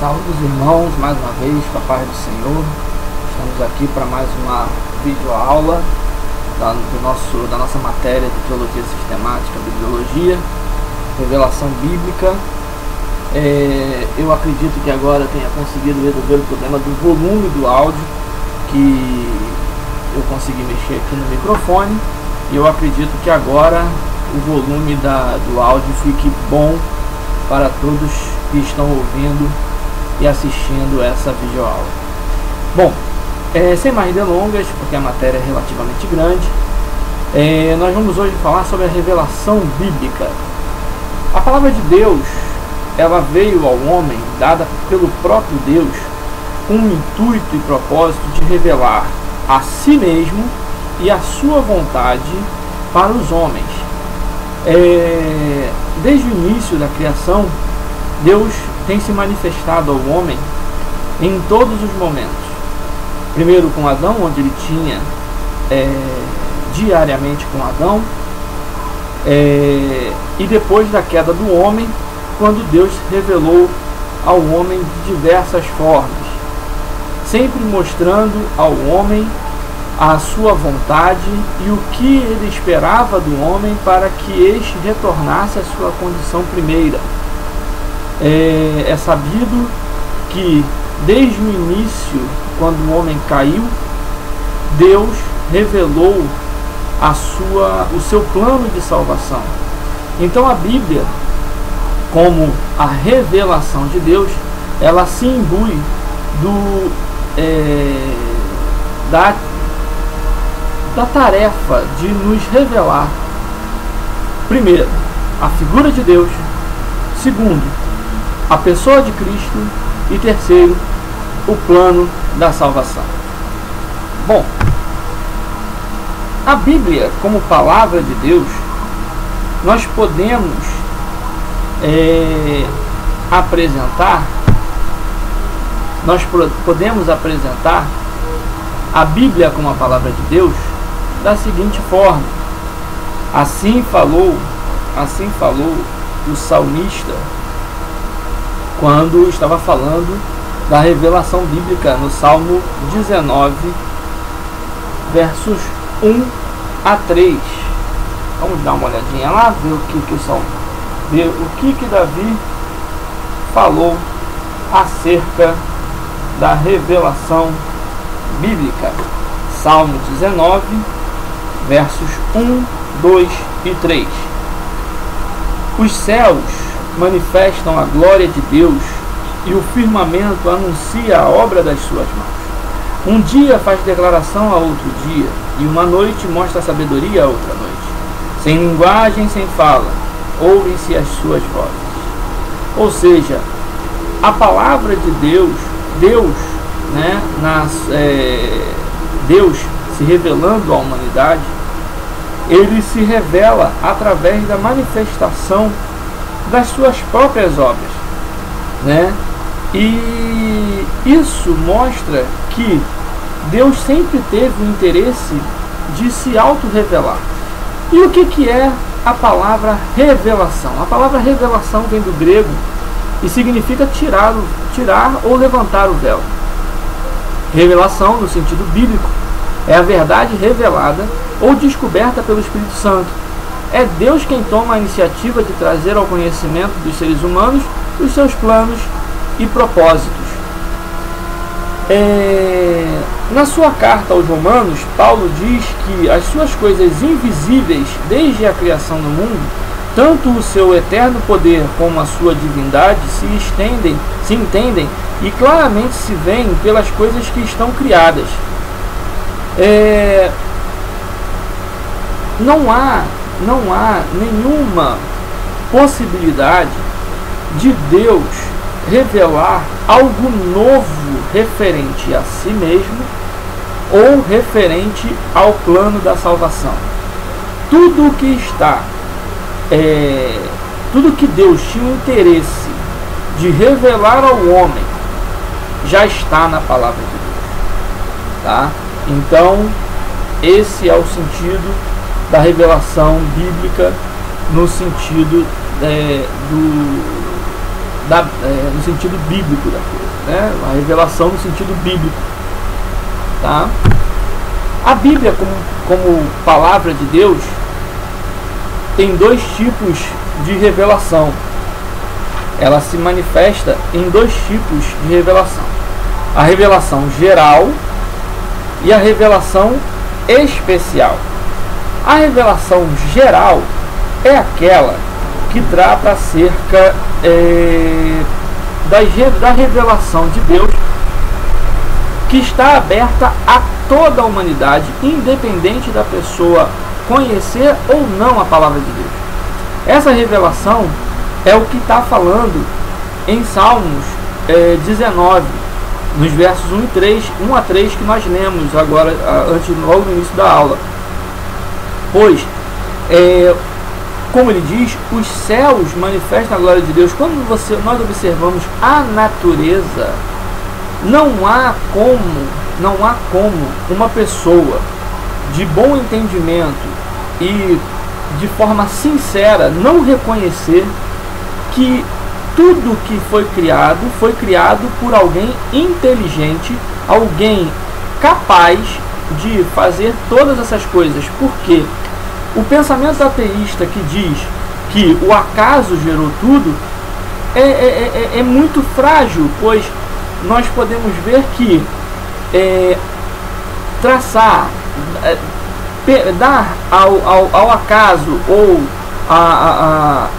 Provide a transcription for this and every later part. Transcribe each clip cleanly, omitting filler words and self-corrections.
Salve os irmãos, mais uma vez, com a paz do Senhor. Estamos aqui para mais uma videoaula da nossa matéria de Teologia Sistemática, Bibliologia, Revelação Bíblica. Eu acredito que agora tenha conseguido resolver o problema do volume do áudio, que eu consegui mexer aqui no microfone, e eu acredito que agora o volume do áudio fique bom para todos que estão ouvindo e assistindo essa videoaula. Bom, sem mais delongas, porque a matéria é relativamente grande, nós vamos hoje falar sobre a revelação bíblica. A palavra de Deus, ela veio ao homem, dada pelo próprio Deus, com o intuito e propósito de revelar a si mesmo e a sua vontade para os homens. Desde o início da criação, Deus tem se manifestado ao homem em todos os momentos. Primeiro com Adão, onde ele tinha diariamente com Adão, e depois da queda do homem, quando Deus revelou ao homem de diversas formas, sempre mostrando ao homem a sua vontade e o que ele esperava do homem para que este retornasse à sua condição primeira. É sabido que desde o início, quando o homem caiu, Deus revelou o seu plano de salvação. Então a Bíblia, como a revelação de Deus, ela se imbui da tarefa de nos revelar, primeiro, a figura de Deus, segundo, a pessoa de Cristo, e terceiro, o plano da salvação. Bom, a Bíblia, como palavra de Deus, nós podemos apresentar a Bíblia como a palavra de Deus da seguinte forma: assim falou o salmista quando estava falando da revelação bíblica no Salmo 19, versos 1 a 3. Vamos dar uma olhadinha lá, ver o que Davi falou acerca da revelação bíblica. Salmo 19, versos 1, 2 e 3. Os céus manifestam a glória de Deus, e o firmamento anuncia a obra das suas mãos. Um dia faz declaração a outro dia, e uma noite mostra sabedoria a outra noite. Sem linguagem, sem fala, ouvem-se as suas vozes. Ou seja, a palavra de Deus, Deus se revelando à humanidade, ele se revela através da manifestação das suas próprias obras, E isso mostra que Deus sempre teve o interesse de se auto-revelar. E o que é a palavra revelação? A palavra revelação vem do grego e significa tirar ou levantar o véu. Revelação, no sentido bíblico, é a verdade revelada ou descoberta pelo Espírito Santo. É Deus quem toma a iniciativa de trazer ao conhecimento dos seres humanos os seus planos e propósitos. Na sua carta aos Romanos, Paulo diz que as suas coisas invisíveis desde a criação do mundo, tanto o seu eterno poder como a sua divindade, se entendem e claramente se veem pelas coisas que estão criadas. Não há nenhuma possibilidade de Deus revelar algo novo referente a si mesmo ou referente ao plano da salvação. Tudo que Deus tinha interesse de revelar ao homem já está na palavra de Deus, tá? Então, esse é o sentido da revelação bíblica, no sentido no sentido bíblico da coisa, né? A revelação no sentido bíblico, tá? A Bíblia, como palavra de Deus, tem dois tipos de revelação. Ela se manifesta em dois tipos de revelação: a revelação geral e a revelação especial. A revelação geral é aquela que trata acerca da revelação de Deus, que está aberta a toda a humanidade, independente da pessoa conhecer ou não a palavra de Deus. Essa revelação é o que está falando em Salmos 19, nos versos 1 a 3, que nós lemos agora, logo no início da aula. Pois, como ele diz, os céus manifestam a glória de Deus. Quando nós observamos a natureza, não há como uma pessoa de bom entendimento e de forma sincera não reconhecer que tudo que foi criado por alguém inteligente, alguém capaz de fazer todas essas coisas. Porque o pensamento ateísta que diz que o acaso gerou tudo é muito frágil, pois nós podemos ver que dar ao acaso ou a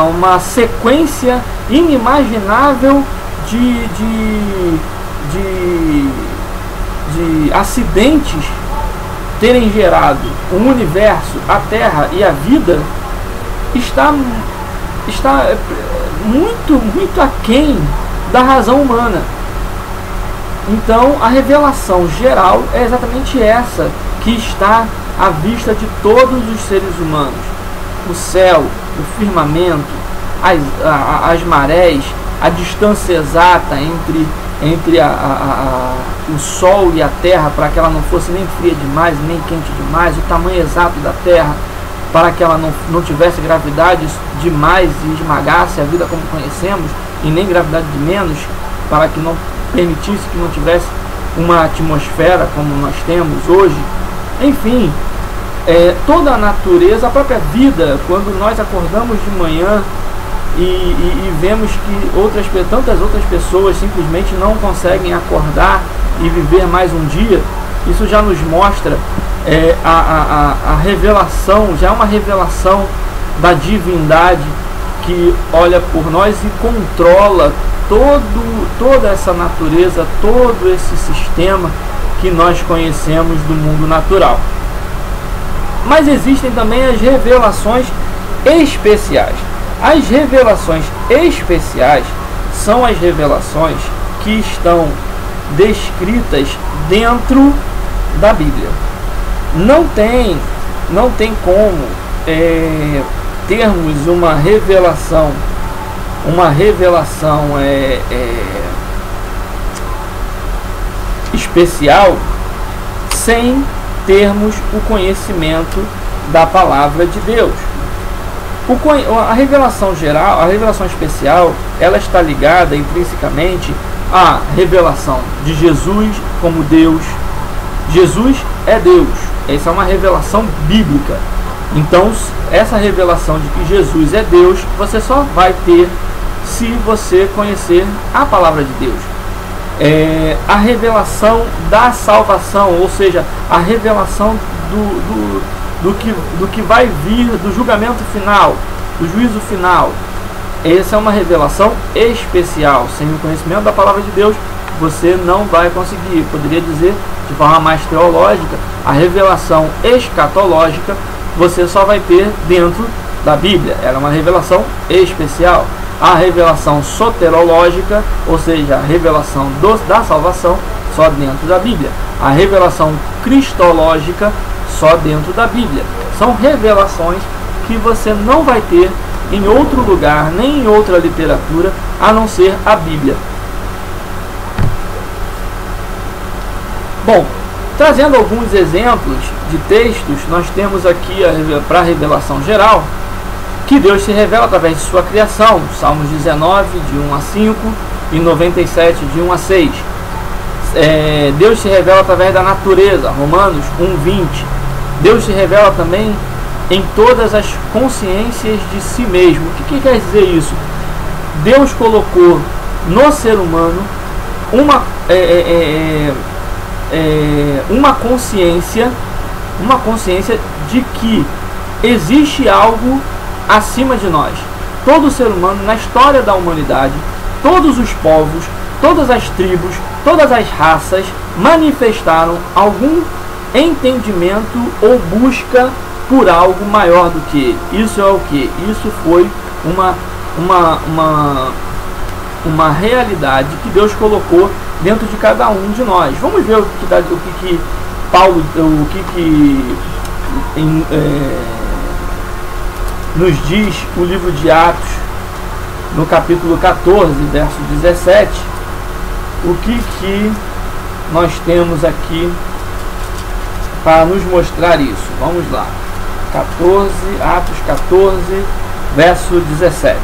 uma sequência inimaginável de acidentes terem gerado o universo, a Terra e a vida, está muito aquém da razão humana. Então, a revelação geral é exatamente essa que está à vista de todos os seres humanos: o céu, o firmamento, as marés, a distância exata entre o Sol e a Terra, para que ela não fosse nem fria demais, nem quente demais, o tamanho exato da Terra, para que ela não tivesse gravidade demais e esmagasse a vida como conhecemos, e nem gravidade de menos, para que não permitisse que não tivesse uma atmosfera como nós temos hoje. Enfim, toda a natureza, a própria vida, quando nós acordamos de manhã e vemos que tantas outras pessoas simplesmente não conseguem acordar e viver mais um dia, isso já nos mostra a revelação, já é uma revelação da divindade que olha por nós e controla toda essa natureza, todo esse sistema que nós conhecemos do mundo natural. Mas existem também as revelações especiais. As revelações especiais são as revelações que estão descritas dentro da Bíblia. Não tem como termos uma revelação especial sem termos o conhecimento da palavra de Deus. A revelação geral, a revelação especial, ela está ligada intrinsecamente à revelação de Jesus como Deus. Jesus é Deus. Essa é uma revelação bíblica. Então, essa revelação de que Jesus é Deus, você só vai ter se você conhecer a palavra de Deus. A revelação da salvação, ou seja, a revelação do que vai vir, do julgamento final, do juízo final. Essa é uma revelação especial. Sem o conhecimento da palavra de Deus, você não vai conseguir. Poderia dizer de forma mais teológica, a revelação escatológica você só vai ter dentro da Bíblia. Ela é uma revelação especial. A revelação soterológica, ou seja, a revelação da salvação, só dentro da Bíblia. A revelação cristológica, só dentro da Bíblia. São revelações que você não vai ter em outro lugar, nem em outra literatura, a não ser a Bíblia. Bom, trazendo alguns exemplos de textos, nós temos aqui para a revelação geral, que Deus se revela através de sua criação, Salmos 19, de 1 a 5, e 97, de 1 a 6. Deus se revela através da natureza, Romanos 1:20. Deus se revela também em todas as consciências de si mesmo. O que quer dizer isso? Deus colocou no ser humano uma consciência de que existe algo acima de nós. Todo ser humano, na história da humanidade, todos os povos, todas as tribos, todas as raças manifestaram algum entendimento ou busca por algo maior do que ele. Isso é o que? Isso foi uma realidade que Deus colocou dentro de cada um de nós. Vamos ver nos diz o livro de Atos, no capítulo 14, verso 17, o que nós temos aqui para nos mostrar isso. Vamos lá. Atos 14, verso 17.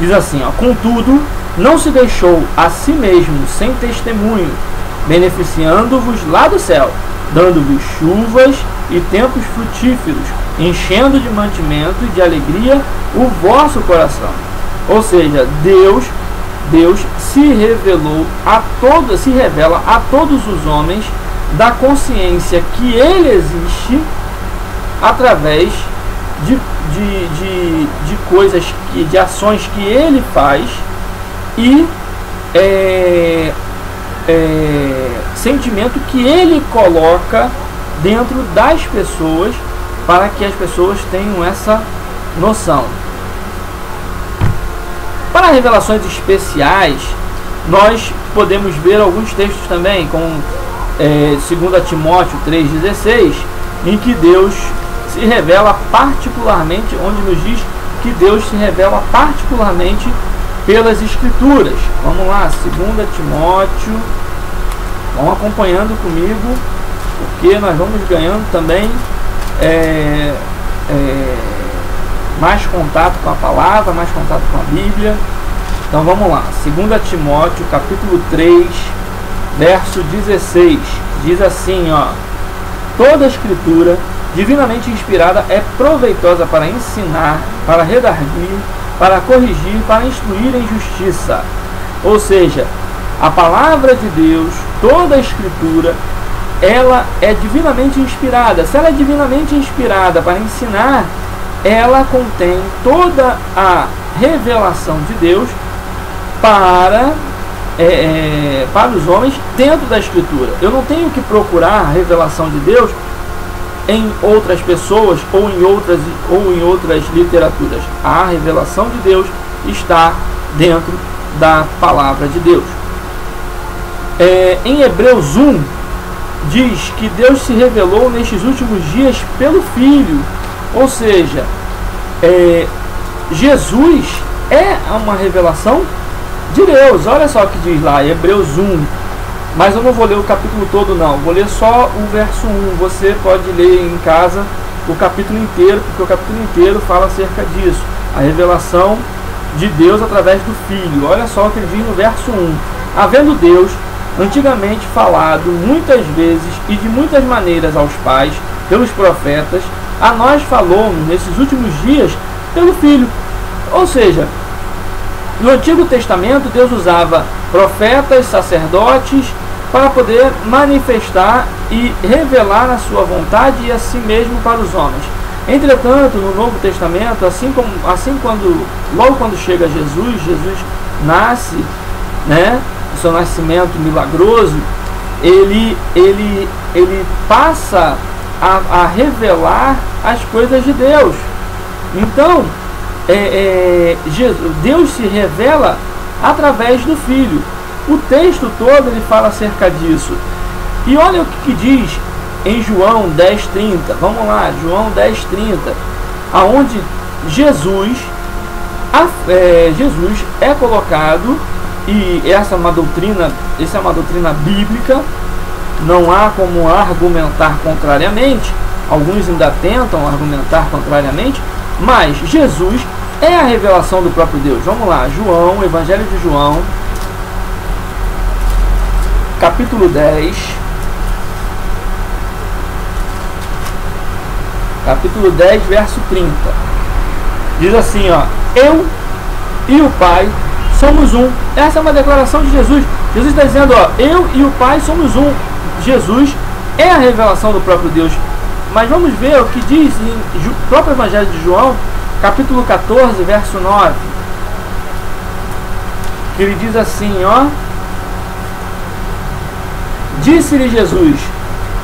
Diz assim, ó: contudo, não se deixou a si mesmo sem testemunho, beneficiando-vos lá do céu, dando-vos chuvas e tempos frutíferos, enchendo de mantimento e de alegria o vosso coração. Ou seja, Deus se revela a todos os homens da consciência que Ele existe através de coisas, de ações que Ele faz e sentimento que Ele coloca dentro das pessoas para que as pessoas tenham essa noção. Para revelações especiais, nós podemos ver alguns textos também, como 2 Timóteo 3,16, em que Deus se revela particularmente, onde nos diz que Deus se revela particularmente pelas Escrituras. Vamos lá, 2 Timóteo, vão acompanhando comigo, porque nós vamos ganhando também mais contato com a palavra, mais contato com a Bíblia. Então vamos lá, 2 Timóteo capítulo 3, verso 16, diz assim, ó: toda a Escritura divinamente inspirada é proveitosa para ensinar, para redarguir, para corrigir, para instruir em justiça. Ou seja, a palavra de Deus, toda a Escritura, ela é divinamente inspirada. Se ela é divinamente inspirada para ensinar, ela contém toda a revelação de Deus para os homens dentro da Escritura. Eu não tenho que procurar a revelação de Deus em outras pessoas ou em outras literaturas. A revelação de Deus está dentro da palavra de Deus. Em Hebreus 1 diz que Deus se revelou nestes últimos dias pelo Filho. Ou seja, Jesus é uma revelação de Deus. Olha só o que diz lá, Hebreus 1. Mas eu não vou ler o capítulo todo não, vou ler só o verso 1. Você pode ler em casa o capítulo inteiro, porque o capítulo inteiro fala acerca disso. A revelação de Deus através do Filho. Olha só o que ele diz no verso 1. Havendo Deus antigamente falado muitas vezes e de muitas maneiras aos pais, pelos profetas, a nós falou nesses últimos dias pelo Filho. Ou seja, no Antigo Testamento Deus usava profetas, sacerdotes, para poder manifestar e revelar a sua vontade e a si mesmo para os homens. Entretanto, no Novo Testamento, logo quando chega Jesus nasce, né, o seu nascimento milagroso, ele passa a revelar as coisas de Deus. Então, Deus se revela através do Filho. O texto todo ele fala acerca disso. E olha o que diz em João 10,30. Vamos lá, João 10,30, aonde Jesus é colocado, e essa é uma doutrina bíblica, não há como argumentar contrariamente. Alguns ainda tentam argumentar contrariamente, Mas Jesus é a revelação do próprio Deus. Vamos lá, João, Evangelho de João, capítulo 10. Capítulo 10, verso 30. Diz assim, ó: eu e o Pai somos um. Essa é uma declaração de Jesus. Jesus está dizendo, ó, eu e o Pai somos um. Jesus é a revelação do próprio Deus. Mas vamos ver o que diz em próprio Evangelho de João, capítulo 14, verso 9. Que ele diz assim, ó: disse-lhe Jesus: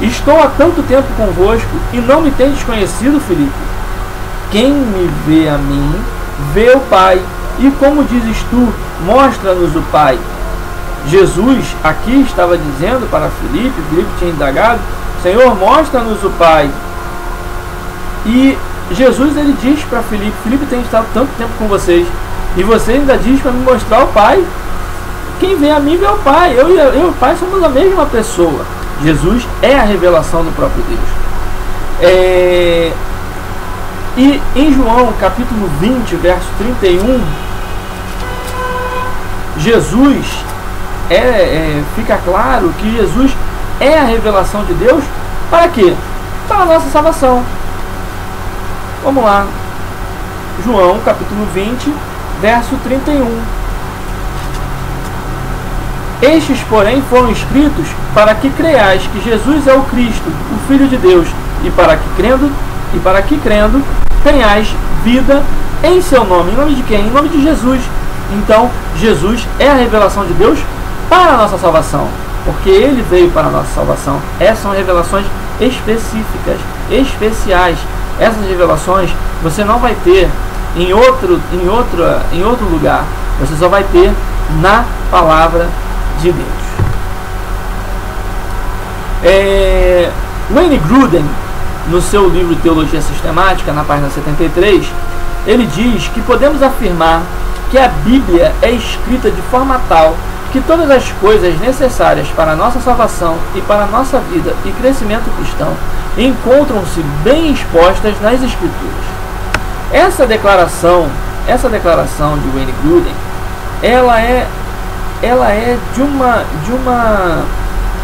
estou há tanto tempo convosco e não me tendes conhecido, Filipe? Quem me vê a mim, vê o Pai. E como dizes tu, mostra-nos o Pai. Jesus aqui estava dizendo para Filipe, Filipe tinha indagado: Senhor, mostra-nos o Pai. E Jesus, ele diz para Filipe: Filipe, tem estado tanto tempo com vocês e você ainda diz para me mostrar o Pai? Quem vê a mim vê o Pai. Eu e o Pai somos a mesma pessoa. Jesus é a revelação do próprio Deus. E em João capítulo 20, verso 31, Jesus fica claro que Jesus é a revelação de Deus. Para quê? Para a nossa salvação. Vamos lá, João capítulo 20, verso 31. Estes, porém, foram escritos para que creiais que Jesus é o Cristo, o Filho de Deus, e para que crendo tenhais vida em seu nome. Em nome de quem? Em nome de Jesus. Então, Jesus é a revelação de Deus para a nossa salvação, porque Ele veio para a nossa salvação. Essas são revelações específicas, especiais. Essas revelações você não vai ter em outro lugar. Você só vai ter na palavra de Deus. Wayne Grudem, no seu livro Teologia Sistemática, na página 73, ele diz que podemos afirmar que a Bíblia é escrita de forma tal que todas as coisas necessárias para a nossa salvação e para a nossa vida e crescimento cristão encontram-se bem expostas nas Escrituras. Essa declaração de Wayne Grudem, ela é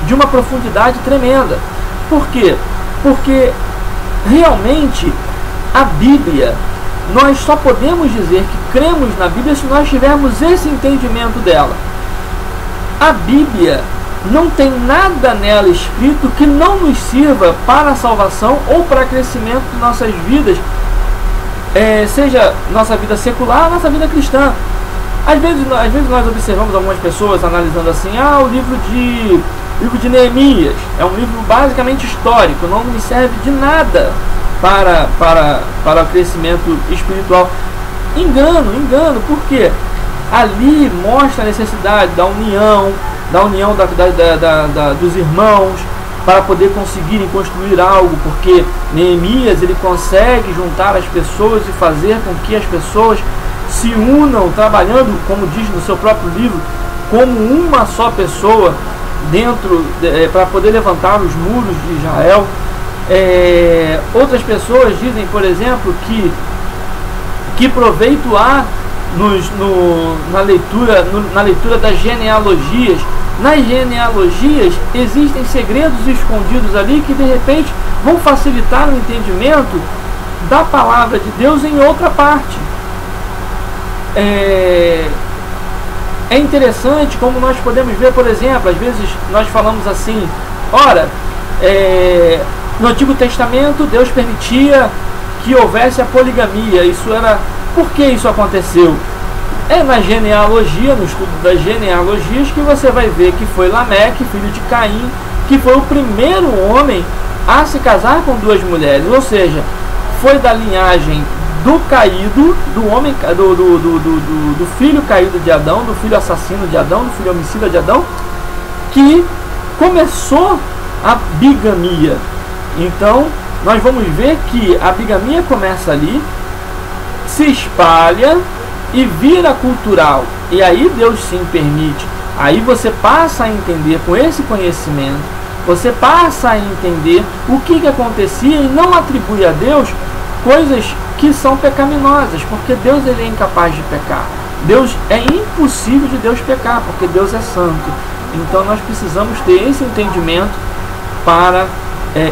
de uma profundidade tremenda. Por quê? Porque realmente a Bíblia, nós só podemos dizer que cremos na Bíblia se nós tivermos esse entendimento dela. A Bíblia não tem nada nela escrito que não nos sirva para a salvação ou para crescimento de nossas vidas, seja nossa vida secular ou nossa vida cristã. Às vezes nós observamos algumas pessoas analisando assim: o livro de Neemias é um livro basicamente histórico, não me serve de nada para o crescimento espiritual. Engano, porque ali mostra a necessidade da união dos irmãos para poder conseguirem construir algo, porque Neemias, ele consegue juntar as pessoas e fazer com que as pessoas se unam, trabalhando, como diz no seu próprio livro, como uma só pessoa para poder levantar os muros de Israel. Outras pessoas dizem, por exemplo, que proveito há na leitura das genealogias. Nas genealogias existem segredos escondidos ali que de repente vão facilitar o entendimento da palavra de Deus em outra parte. É interessante como nós podemos ver, por exemplo, às vezes nós falamos assim: ora, no Antigo Testamento Deus permitia que houvesse a poligamia. Por que isso aconteceu? É na genealogia, no estudo das genealogias, que você vai ver que foi Lameque, filho de Caim, que foi o primeiro homem a se casar com duas mulheres. Ou seja, foi da linhagem do caído, do filho caído de Adão, do filho assassino de Adão, do filho homicida de Adão, que começou a bigamia. Então, nós vamos ver que a bigamia começa ali, se espalha e vira cultural. E aí Deus sim permite. Aí você passa a entender, com esse conhecimento, você passa a entender o que acontecia e não atribui a Deus coisas que são pecaminosas, porque Deus ele é incapaz de pecar. Deus é impossível de Deus pecar, porque Deus é santo. Então nós precisamos ter esse entendimento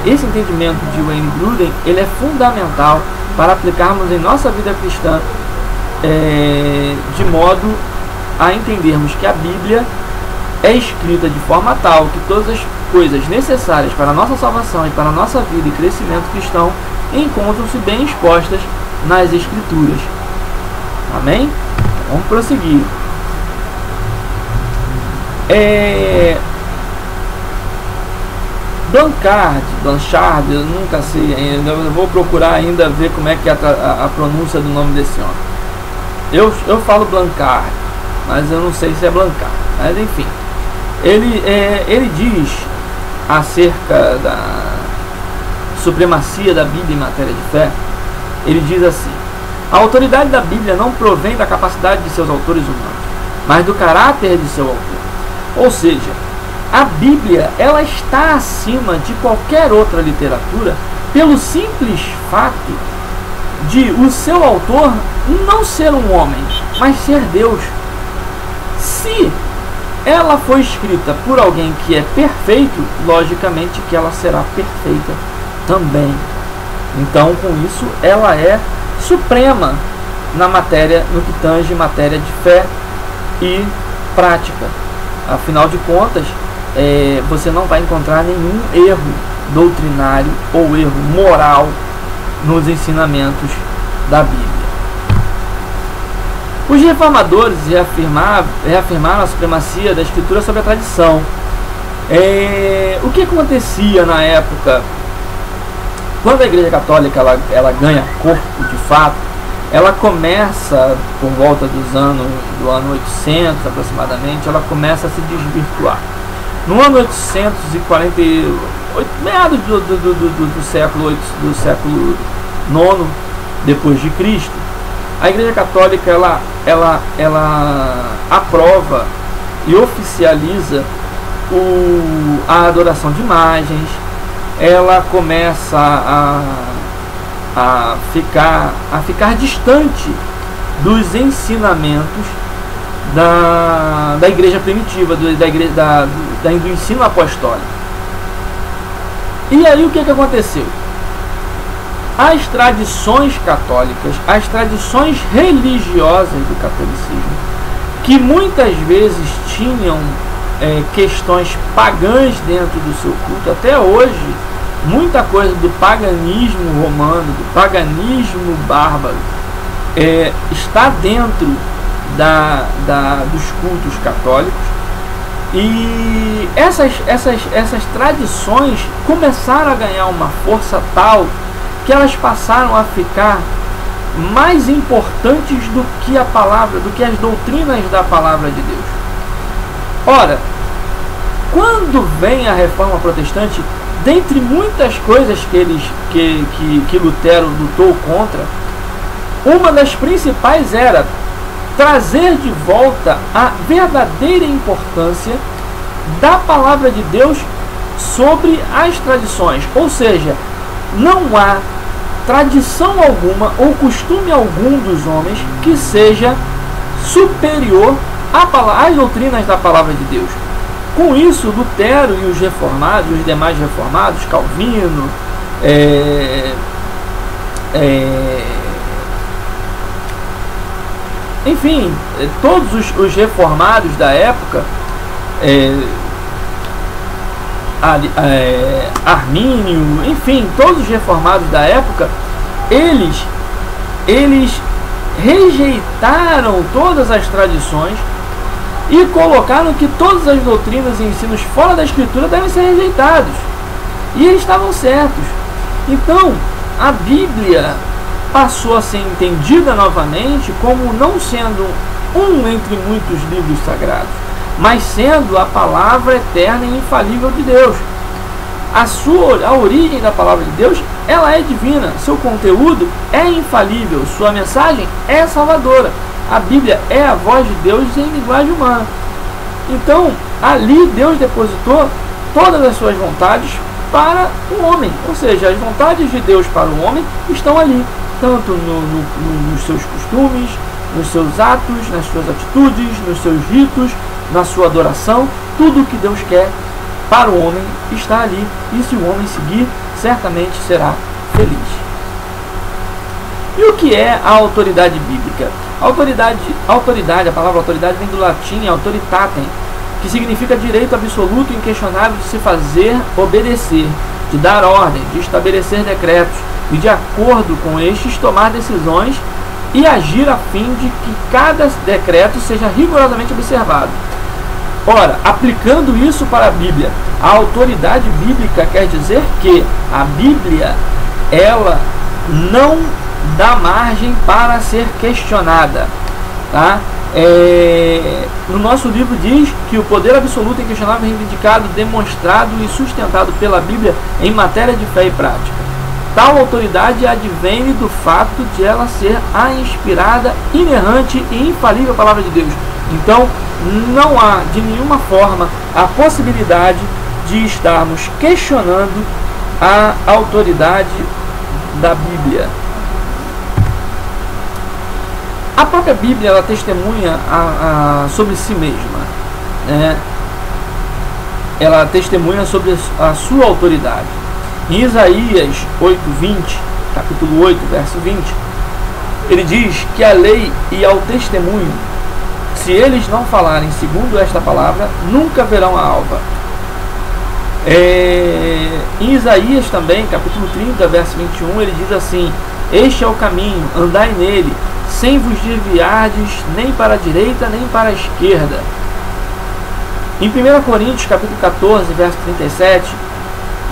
esse entendimento de Wayne Grudem, ele é fundamental para aplicarmos em nossa vida cristã, de modo a entendermos que a Bíblia é escrita de forma tal que todas as coisas necessárias para a nossa salvação e para a nossa vida e crescimento cristão encontram-se bem expostas nas Escrituras. Amém? Vamos prosseguir. Blanchard, eu nunca sei ainda, eu vou procurar ainda ver como é que é a pronúncia do nome desse homem. Eu falo Blanchard, mas eu não sei se é Blanchard, mas enfim. Ele diz acerca da supremacia da Bíblia em matéria de fé. Ele diz assim: a autoridade da Bíblia não provém da capacidade de seus autores humanos, mas do caráter de seu autor. Ou seja, a Bíblia ela está acima de qualquer outra literatura pelo simples fato de o seu autor não ser um homem, mas ser Deus. Se ela foi escrita por alguém que é perfeito, logicamente que ela será perfeita também. Então, com isso, ela é suprema na matéria, no que tange matéria de fé e prática. Afinal de contas, você não vai encontrar nenhum erro doutrinário ou erro moral nos ensinamentos da Bíblia. Os reformadores reafirmaram a supremacia da Escritura sobre a tradição. O que acontecia na época, quando a Igreja Católica ela ganha corpo de fato, ela começa, por volta do ano 800 aproximadamente, ela começa a se desvirtuar. No ano 848, meados do século IX depois de Cristo, a Igreja Católica ela aprova e oficializa a adoração de imagens. Ela começa a ficar distante dos ensinamentos da igreja primitiva, do ensino apostólico. E aí o que aconteceu? As tradições católicas, as tradições religiosas do catolicismo, que muitas vezes tinham questões pagãs dentro do seu culto, até hoje, muita coisa do paganismo romano, do paganismo bárbaro, está dentro dos cultos católicos. E essas tradições começaram a ganhar uma força tal que elas passaram a ficar mais importantes do que a palavra, do que as doutrinas da palavra de Deus. Ora, quando vem a Reforma Protestante, dentre muitas coisas que Lutero lutou contra, uma das principais era trazer de volta a verdadeira importância da palavra de Deus sobre as tradições. Ou seja, não há tradição alguma ou costume algum dos homens que seja superior às doutrinas da palavra de Deus. Com isso, Lutero e os reformados, os demais reformados, Calvino, enfim, todos os reformados da época, Armínio, enfim, todos os reformados da época, eles rejeitaram todas as tradições e colocaram que todas as doutrinas e ensinos fora da Escritura devem ser rejeitados. E eles estavam certos. Então, a Bíblia passou a ser entendida novamente como não sendo um entre muitos livros sagrados, mas sendo a palavra eterna e infalível de Deus. A origem da palavra de Deus, ela é divina, seu conteúdo é infalível, sua mensagem é salvadora. A Bíblia é a voz de Deus em linguagem humana. Então, ali Deus depositou todas as suas vontades para o homem, ou seja, as vontades de Deus para o homem estão ali. tanto nos seus costumes, nos seus atos, nas suas atitudes, nos seus ritos, na sua adoração. Tudo o que Deus quer para o homem está ali, e se o homem seguir, certamente será feliz. E o que é a autoridade bíblica? A palavra autoridade vem do latim autoritatem, que significa direito absoluto e inquestionável de se fazer obedecer, de dar ordem, de estabelecer decretos e, de acordo com estes, tomar decisões e agir a fim de que cada decreto seja rigorosamente observado. Ora, aplicando isso para a Bíblia, a autoridade bíblica quer dizer que a Bíblia, ela não dá margem para ser questionada, tá? No nosso livro diz que o poder absoluto, inquestionável, reivindicado, demonstrado e sustentado pela Bíblia em matéria de fé e prática. Tal autoridade advém do fato de ela ser a inspirada, inerrante e infalível palavra de Deus. Então, não há de nenhuma forma a possibilidade de estarmos questionando a autoridade da Bíblia. A própria Bíblia, ela testemunha sobre si mesma, né? Ela testemunha sobre a sua autoridade. Em Isaías 8:20, capítulo 8, verso 20, ele diz que a lei e ao testemunho, se eles não falarem segundo esta palavra, nunca verão a alva. Em Isaías também, capítulo 30, verso 21, ele diz assim: este é o caminho, andai nele, sem vos desviardes nem para a direita nem para a esquerda. Em 1 Coríntios capítulo 14, verso 37,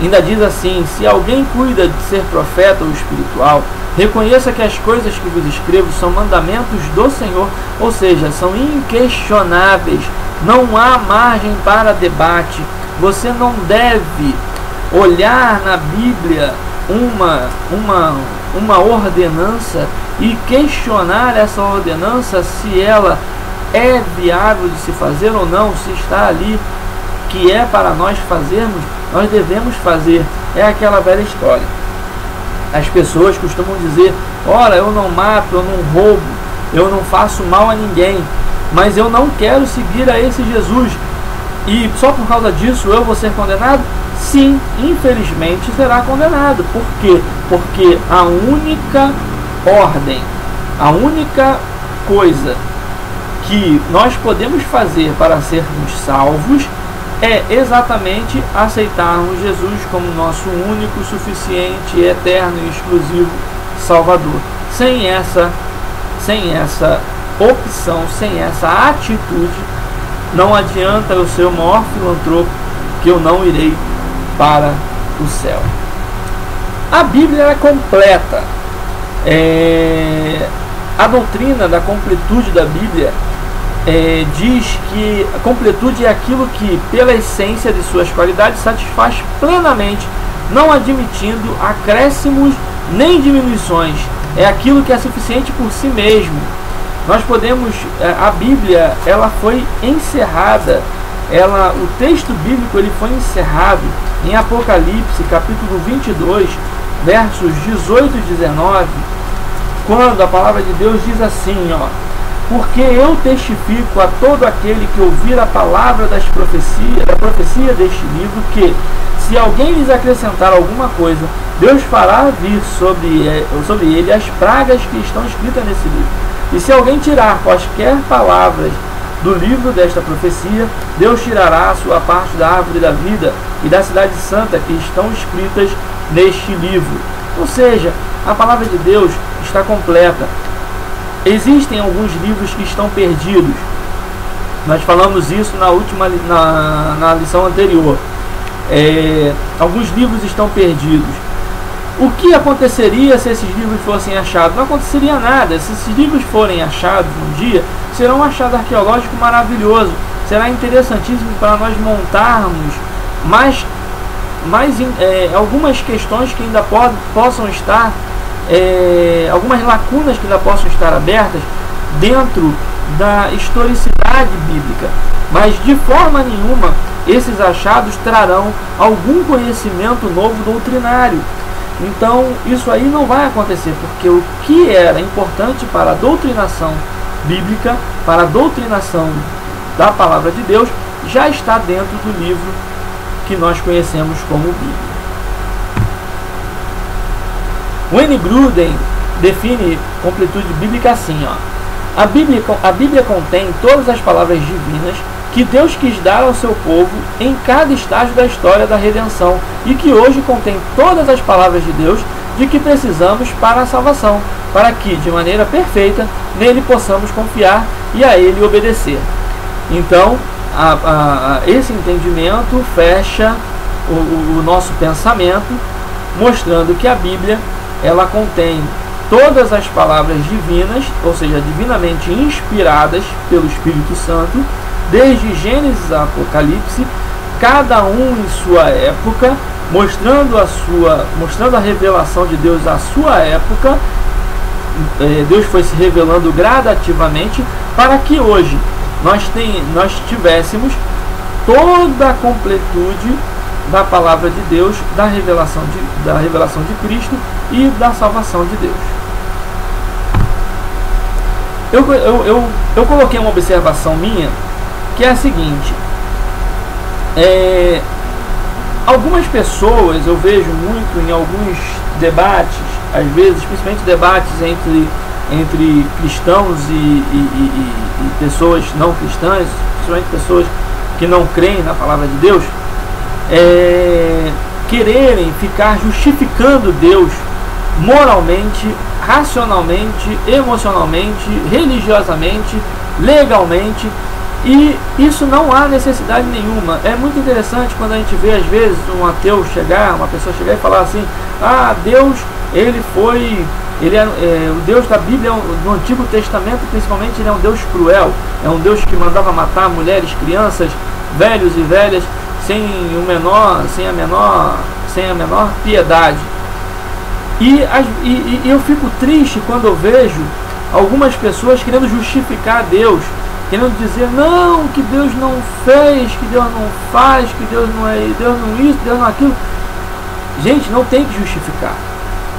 ainda diz assim: se alguém cuida de ser profeta ou espiritual, reconheça que as coisas que vos escrevo são mandamentos do Senhor, ou seja, são inquestionáveis, não há margem para debate. Você não deve olhar na Bíblia uma ordenança e questionar essa ordenança se ela é viável de se fazer ou não, se está ali que é para nós fazermos, nós devemos fazer. É aquela velha história. As pessoas costumam dizer: ora, eu não mato, eu não roubo, eu não faço mal a ninguém, mas eu não quero seguir a esse Jesus, e só por causa disso eu vou ser condenado? Sim, infelizmente será condenado. Por quê? Porque a única ordem, a única coisa que nós podemos fazer para sermos salvos é exatamente aceitarmos Jesus como nosso único, suficiente, eterno e exclusivo Salvador. Sem essa opção, sem essa atitude, não adianta eu ser o maior filantropo, que eu não irei para o céu. A Bíblia é completa. A doutrina da completude da Bíblia diz que a completude é aquilo que, pela essência de suas qualidades, satisfaz plenamente, não admitindo acréscimos nem diminuições. É aquilo que é suficiente por si mesmo. Nós podemos, a Bíblia, ela foi encerrada, o texto bíblico ele foi encerrado em Apocalipse, capítulo 22, versos 18 e 19, quando a palavra de Deus diz assim, ó: porque eu testifico a todo aquele que ouvir a palavra da profecia deste livro, que, se alguém lhes acrescentar alguma coisa, Deus fará vir sobre ele as pragas que estão escritas nesse livro. E se alguém tirar quaisquer palavras do livro desta profecia, Deus tirará a sua parte da árvore da vida e da cidade santa que estão escritas neste livro. Ou seja, a palavra de Deus está completa. Existem alguns livros que estão perdidos. Nós falamos isso na lição anterior. Alguns livros estão perdidos. O que aconteceria se esses livros fossem achados? Não aconteceria nada. Se esses livros forem achados um dia, será um achado arqueológico maravilhoso. Será interessantíssimo para nós montarmos algumas questões que ainda possam estar, algumas lacunas que ainda possam estar abertas dentro da historicidade bíblica. Mas de forma nenhuma esses achados trarão algum conhecimento novo doutrinário. Então isso aí não vai acontecer, porque o que era importante para a doutrinação bíblica, para a doutrinação da palavra de Deus, já está dentro do livro que nós conhecemos como Bíblia. Wayne Grudem define completude bíblica assim, a Bíblia contém todas as palavras divinas que Deus quis dar ao seu povo em cada estágio da história da redenção e que hoje contém todas as palavras de Deus de que precisamos para a salvação, para que, de maneira perfeita, nele possamos confiar e a ele obedecer. Então, esse entendimento fecha o nosso pensamento, mostrando que a Bíblia ela contém todas as palavras divinas, ou seja, divinamente inspiradas pelo Espírito Santo, desde Gênesis a Apocalipse, cada um em sua época, mostrando a revelação de Deus à sua época. Deus foi se revelando gradativamente para que hoje nós tivéssemos toda a completude da palavra de Deus, da revelação de Cristo e da salvação de Deus. Eu coloquei uma observação minha, que é a seguinte: algumas pessoas, eu vejo muito em alguns debates, às vezes, principalmente debates entre cristãos e pessoas não cristãs, principalmente pessoas que não creem na palavra de Deus, quererem ficar justificando Deus moralmente, racionalmente, emocionalmente, religiosamente, legalmente, e isso não há necessidade nenhuma. É muito interessante quando a gente vê às vezes um ateu chegar, uma pessoa chegar e falar assim: Deus, o Deus da Bíblia, no Antigo Testamento principalmente, ele é um Deus cruel, é um Deus que mandava matar mulheres, crianças, velhos e velhas, sem a menor piedade. E eu fico triste quando eu vejo algumas pessoas querendo justificar Deus, querendo dizer não, que Deus não fez, que Deus não faz, que Deus não é, Deus não isso, Deus não aquilo. Gente, não tem que justificar.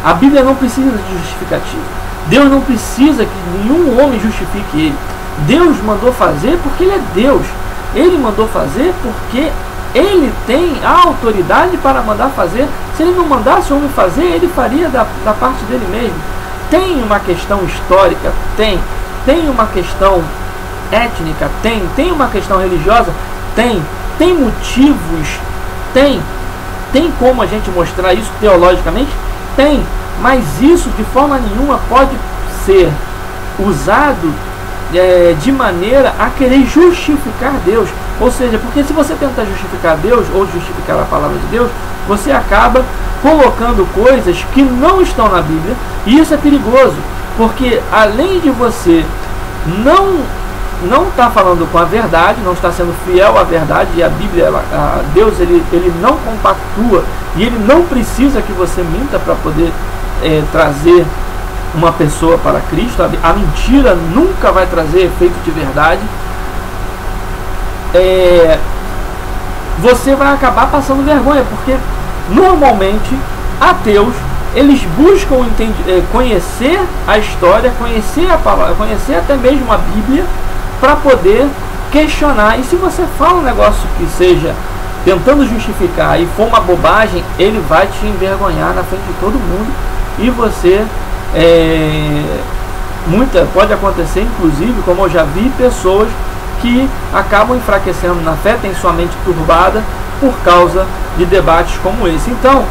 A Bíblia não precisa de justificativa. Deus não precisa que nenhum homem justifique ele. Deus mandou fazer porque ele é Deus. Ele mandou fazer porque ele tem a autoridade para mandar fazer. Se ele não mandasse o homem fazer, ele faria da parte dele mesmo. Tem uma questão histórica? Tem. Tem uma questão étnica? Tem uma questão religiosa? Tem motivos? Tem como a gente mostrar isso teologicamente? Tem, mas isso de forma nenhuma pode ser usado de maneira a querer justificar Deus. Ou seja, porque se você tentar justificar Deus ou justificar a palavra de Deus, você acaba colocando coisas que não estão na Bíblia, e isso é perigoso, porque além de você não está falando com a verdade, não está sendo fiel à verdade, e a Bíblia, Deus ele não compactua, e ele não precisa que você minta para poder trazer uma pessoa para Cristo. A mentira nunca vai trazer efeito de verdade. Você vai acabar passando vergonha, porque normalmente ateus, eles buscam conhecer a história, conhecer a palavra, conhecer até mesmo a Bíblia, para poder questionar. E se você fala um negócio que seja tentando justificar e for uma bobagem, ele vai te envergonhar na frente de todo mundo, e você pode acontecer, inclusive, como eu já vi, pessoas que acabam enfraquecendo na fé, têm sua mente turbada por causa de debates como esse. Então,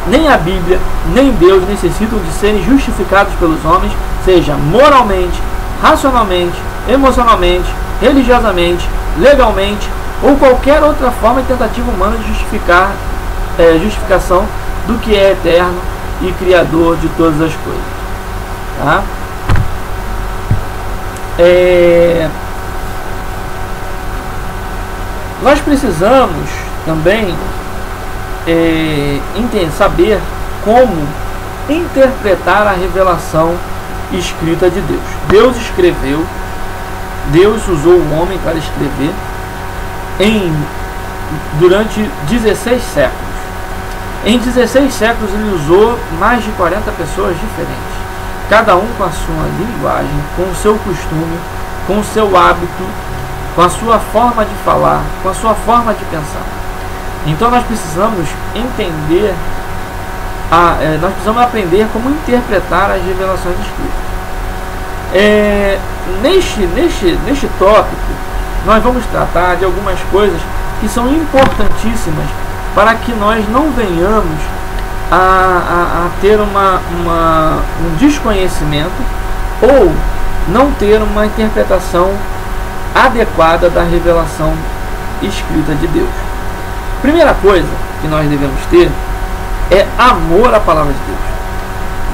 nem a Bíblia, nem Deus necessitam de serem justificados pelos homens, seja moralmente, racionalmente, emocionalmente, religiosamente, legalmente, ou qualquer outra forma e tentativa humana de justificação do que é eterno e criador de todas as coisas. Tá? Nós precisamos também saber como interpretar a revelação escrita de Deus. Deus escreveu, Deus usou o homem para escrever durante 16 séculos. Em 16 séculos ele usou mais de 40 pessoas diferentes, cada um com a sua linguagem, com o seu costume, com o seu hábito, com a sua forma de falar, com a sua forma de pensar. Então nós precisamos entender, nós precisamos aprender como interpretar as revelações escritas. Neste tópico, nós vamos tratar de algumas coisas que são importantíssimas para que nós não venhamos a ter um desconhecimento ou não ter uma interpretação adequada da revelação escrita de Deus. Primeira coisa que nós devemos ter é amor à palavra de Deus.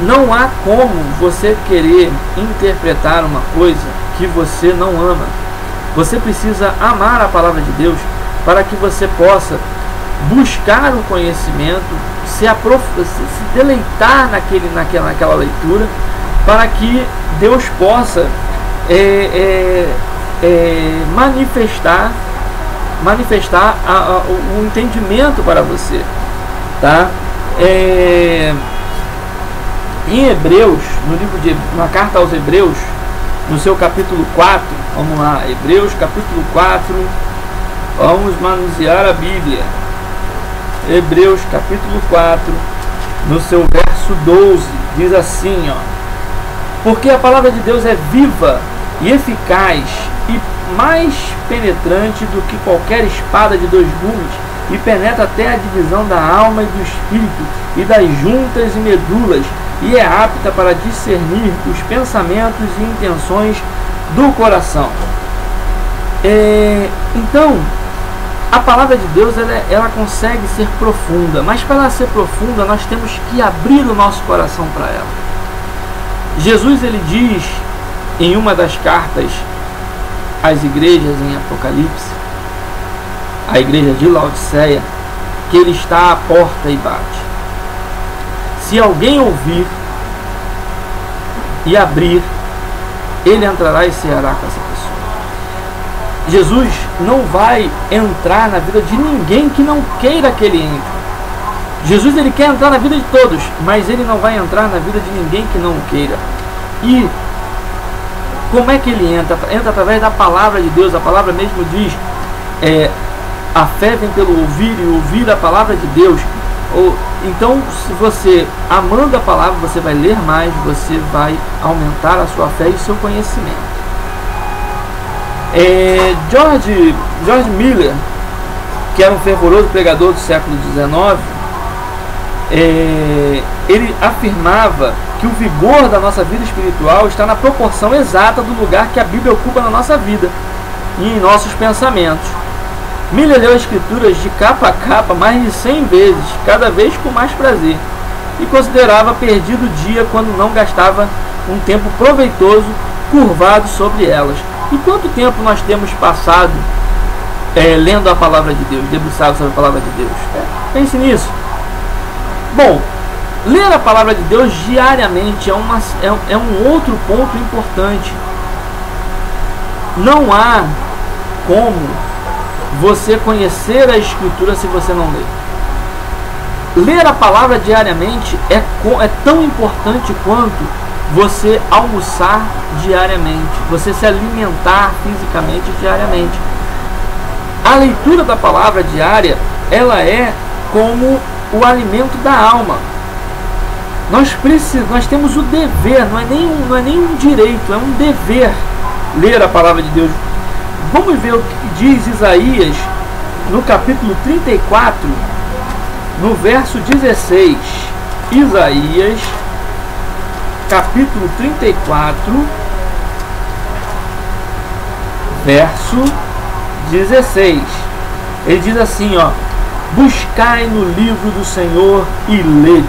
Não há como você querer interpretar uma coisa que você não ama. Você precisa amar a palavra de Deus para que você possa buscar o conhecimento, se deleitar naquela leitura, para que Deus possa manifestar o entendimento para você, tá? Em Hebreus, na carta aos Hebreus, no seu capítulo 4, vamos lá, Hebreus capítulo 4, vamos manusear a Bíblia. Hebreus capítulo 4, no seu verso 12, diz assim, porque a palavra de Deus é viva e eficaz e mais penetrante do que qualquer espada de 2 gumes, e penetra até a divisão da alma e do espírito e das juntas e medulas, e é apta para discernir os pensamentos e intenções do coração. Então, a palavra de Deus ela consegue ser profunda, mas para ela ser profunda nós temos que abrir o nosso coração para ela. Jesus ele diz em uma das cartas às igrejas em Apocalipse, a igreja de Laodiceia, que ele está à porta e bate. Se alguém ouvir e abrir, ele entrará e ceará com essa pessoa. Jesus não vai entrar na vida de ninguém que não queira que ele entre. Jesus ele quer entrar na vida de todos, mas ele não vai entrar na vida de ninguém que não queira. E como é que ele entra? Entra através da palavra de Deus. A palavra mesmo diz, a fé vem pelo ouvir e ouvir a palavra de Deus. Então, se você, amando a palavra, você vai ler mais, você vai aumentar a sua fé e o seu conhecimento. George Miller, que era um fervoroso pregador do século XIX, ele afirmava que o vigor da nossa vida espiritual está na proporção exata do lugar que a Bíblia ocupa na nossa vida e em nossos pensamentos. Miller leu as escrituras de capa a capa mais de 100 vezes, cada vez com mais prazer, e considerava perdido o dia quando não gastava um tempo proveitoso curvado sobre elas. E quanto tempo nós temos passado lendo a palavra de Deus, debruçado sobre a palavra de Deus? Pense nisso. Bom, ler a palavra de Deus diariamente é um outro ponto importante. Não há como você conhecer a Escritura se você não ler. Ler a palavra diariamente é tão importante quanto você almoçar diariamente, você se alimentar fisicamente diariamente. A leitura da palavra diária, ela é como o alimento da alma. Nós temos o dever, não é nem um direito, é um dever ler a palavra de Deus. Vamos ver o que diz Isaías no capítulo 34, no verso 16. Isaías, capítulo 34, verso 16. Ele diz assim, buscai no livro do Senhor e lede.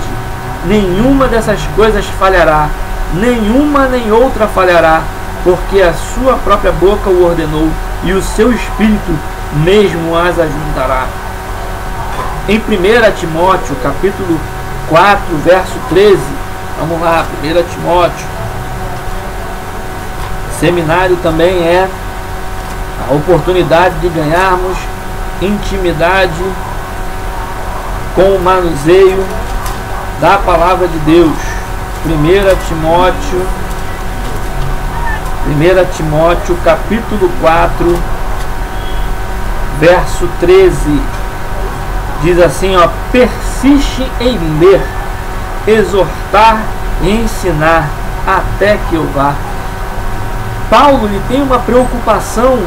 Nenhuma dessas coisas falhará, nenhuma nem outra falhará, porque a sua própria boca o ordenou, e o seu espírito mesmo as ajuntará. Em 1 Timóteo, capítulo 4, verso 13, vamos lá, 1 Timóteo. Seminário também é a oportunidade de ganharmos intimidade com o manuseio da palavra de Deus. 1 Timóteo capítulo 4, verso 13, diz assim, ó: persiste em ler, exortar e ensinar até que eu vá. Paulo ele tem uma preocupação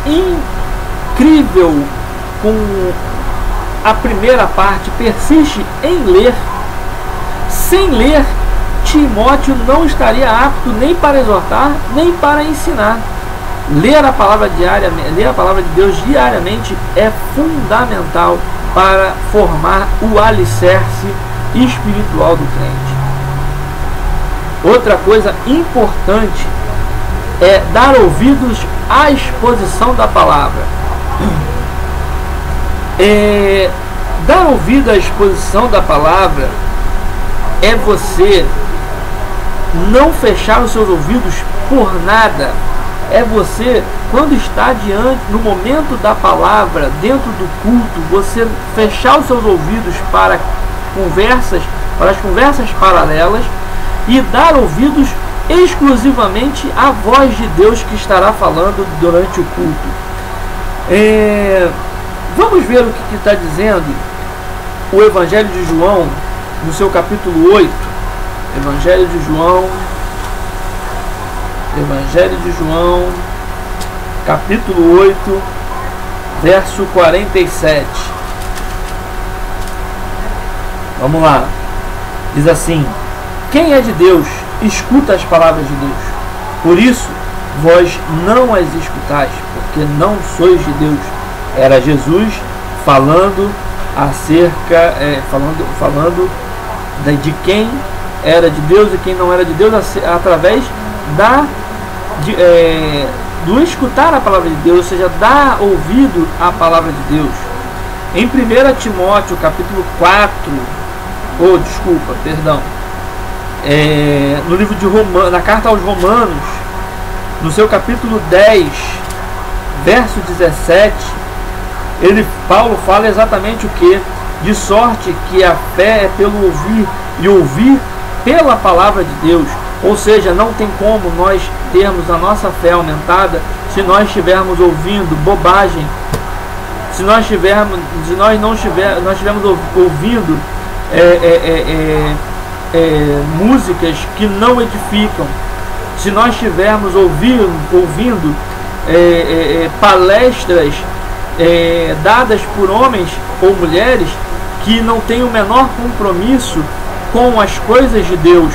incrível com a primeira parte, persiste em ler. Sem ler, Timóteo não estaria apto nem para exortar, nem para ensinar. Ler a palavra diariamente, ler a palavra de Deus diariamente é fundamental para formar o alicerce espiritual do crente. Outra coisa importante é dar ouvidos à exposição da palavra. Dar ouvido à exposição da palavra é você não fechar os seus ouvidos por nada. É você, quando está diante, no momento da palavra, dentro do culto, você fechar os seus ouvidos para as conversas paralelas e dar ouvidos exclusivamente à voz de Deus que estará falando durante o culto. Vamos ver o que está dizendo o Evangelho de João, no seu capítulo 8. Evangelho de João, capítulo 8, verso 47. Vamos lá. Diz assim: quem é de Deus, escuta as palavras de Deus. Por isso, vós não as escutais, porque não sois de Deus. Era Jesus falando acerca, falando de quem era de Deus e quem não era de Deus, através do escutar a palavra de Deus, ou seja, dar ouvido à palavra de Deus. Em 1 Timóteo capítulo 4, no livro de Romanos, na carta aos Romanos, no seu capítulo 10, verso 17, Paulo fala exatamente o que? De sorte que a fé é pelo ouvir, e ouvir pela palavra de Deus. Ou seja, não tem como nós termos a nossa fé aumentada se nós estivermos ouvindo bobagem, se nós não estivermos ouvindo músicas que não edificam, se nós estivermos ouvindo palestras dadas por homens ou mulheres que não têm o menor compromisso com as coisas de Deus.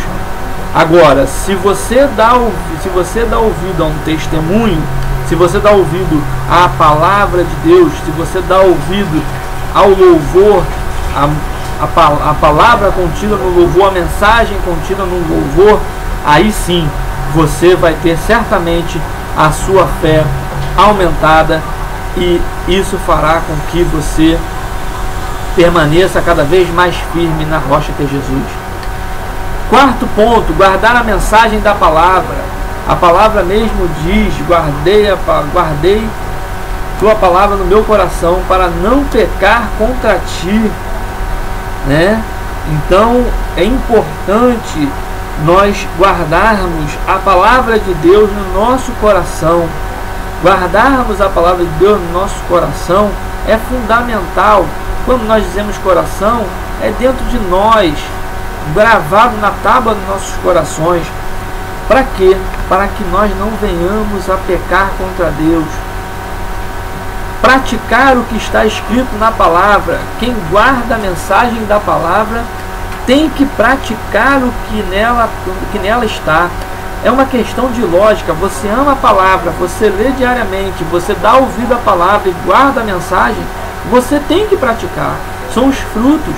Agora, se você dá ouvido a um testemunho, se você dá ouvido à palavra de Deus, se você dá ouvido ao louvor, a palavra contida no louvor, a mensagem contida no louvor, aí sim você vai ter certamente a sua fé aumentada, e isso fará com que você permaneça cada vez mais firme na rocha que é Jesus. Quarto ponto, guardar a mensagem da palavra. A palavra mesmo diz: guardei tua palavra no meu coração para não pecar contra ti, né? Então é importante nós guardarmos a palavra de Deus no nosso coração. Guardarmos a palavra de Deus no nosso coração é fundamental. Quando nós dizemos coração, é dentro de nós, gravado na tábua dos nossos corações. Para quê? Para que nós não venhamos a pecar contra Deus. Praticar o que está escrito na palavra. Quem guarda a mensagem da palavra tem que praticar o que nela está. É uma questão de lógica. Você ama a palavra, você lê diariamente, você dá ouvido à palavra e guarda a mensagem, você tem que praticar. São os frutos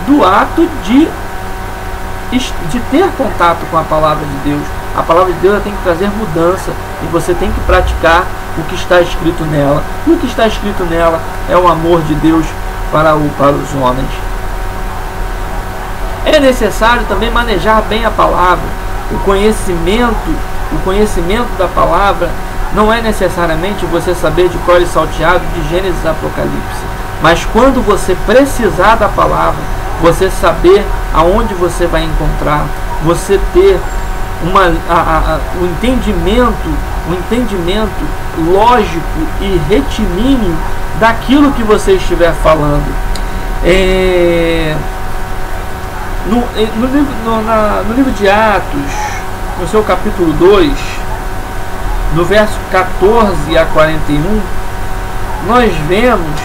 do ato de ter contato com a palavra de Deus. A palavra de Deus tem que trazer mudança, e você tem que praticar o que está escrito nela. E o que está escrito nela é o amor de Deus para os homens. É necessário também manejar bem a palavra. O conhecimento da palavra não é necessariamente você saber de cor e salteado de Gênesis a Apocalipse. mas quando você precisar da palavra, você saber aonde você vai encontrar, você ter um entendimento lógico e retilíneo daquilo que você estiver falando. No livro de Atos, no seu capítulo 2, no verso 14 a 41, nós vemos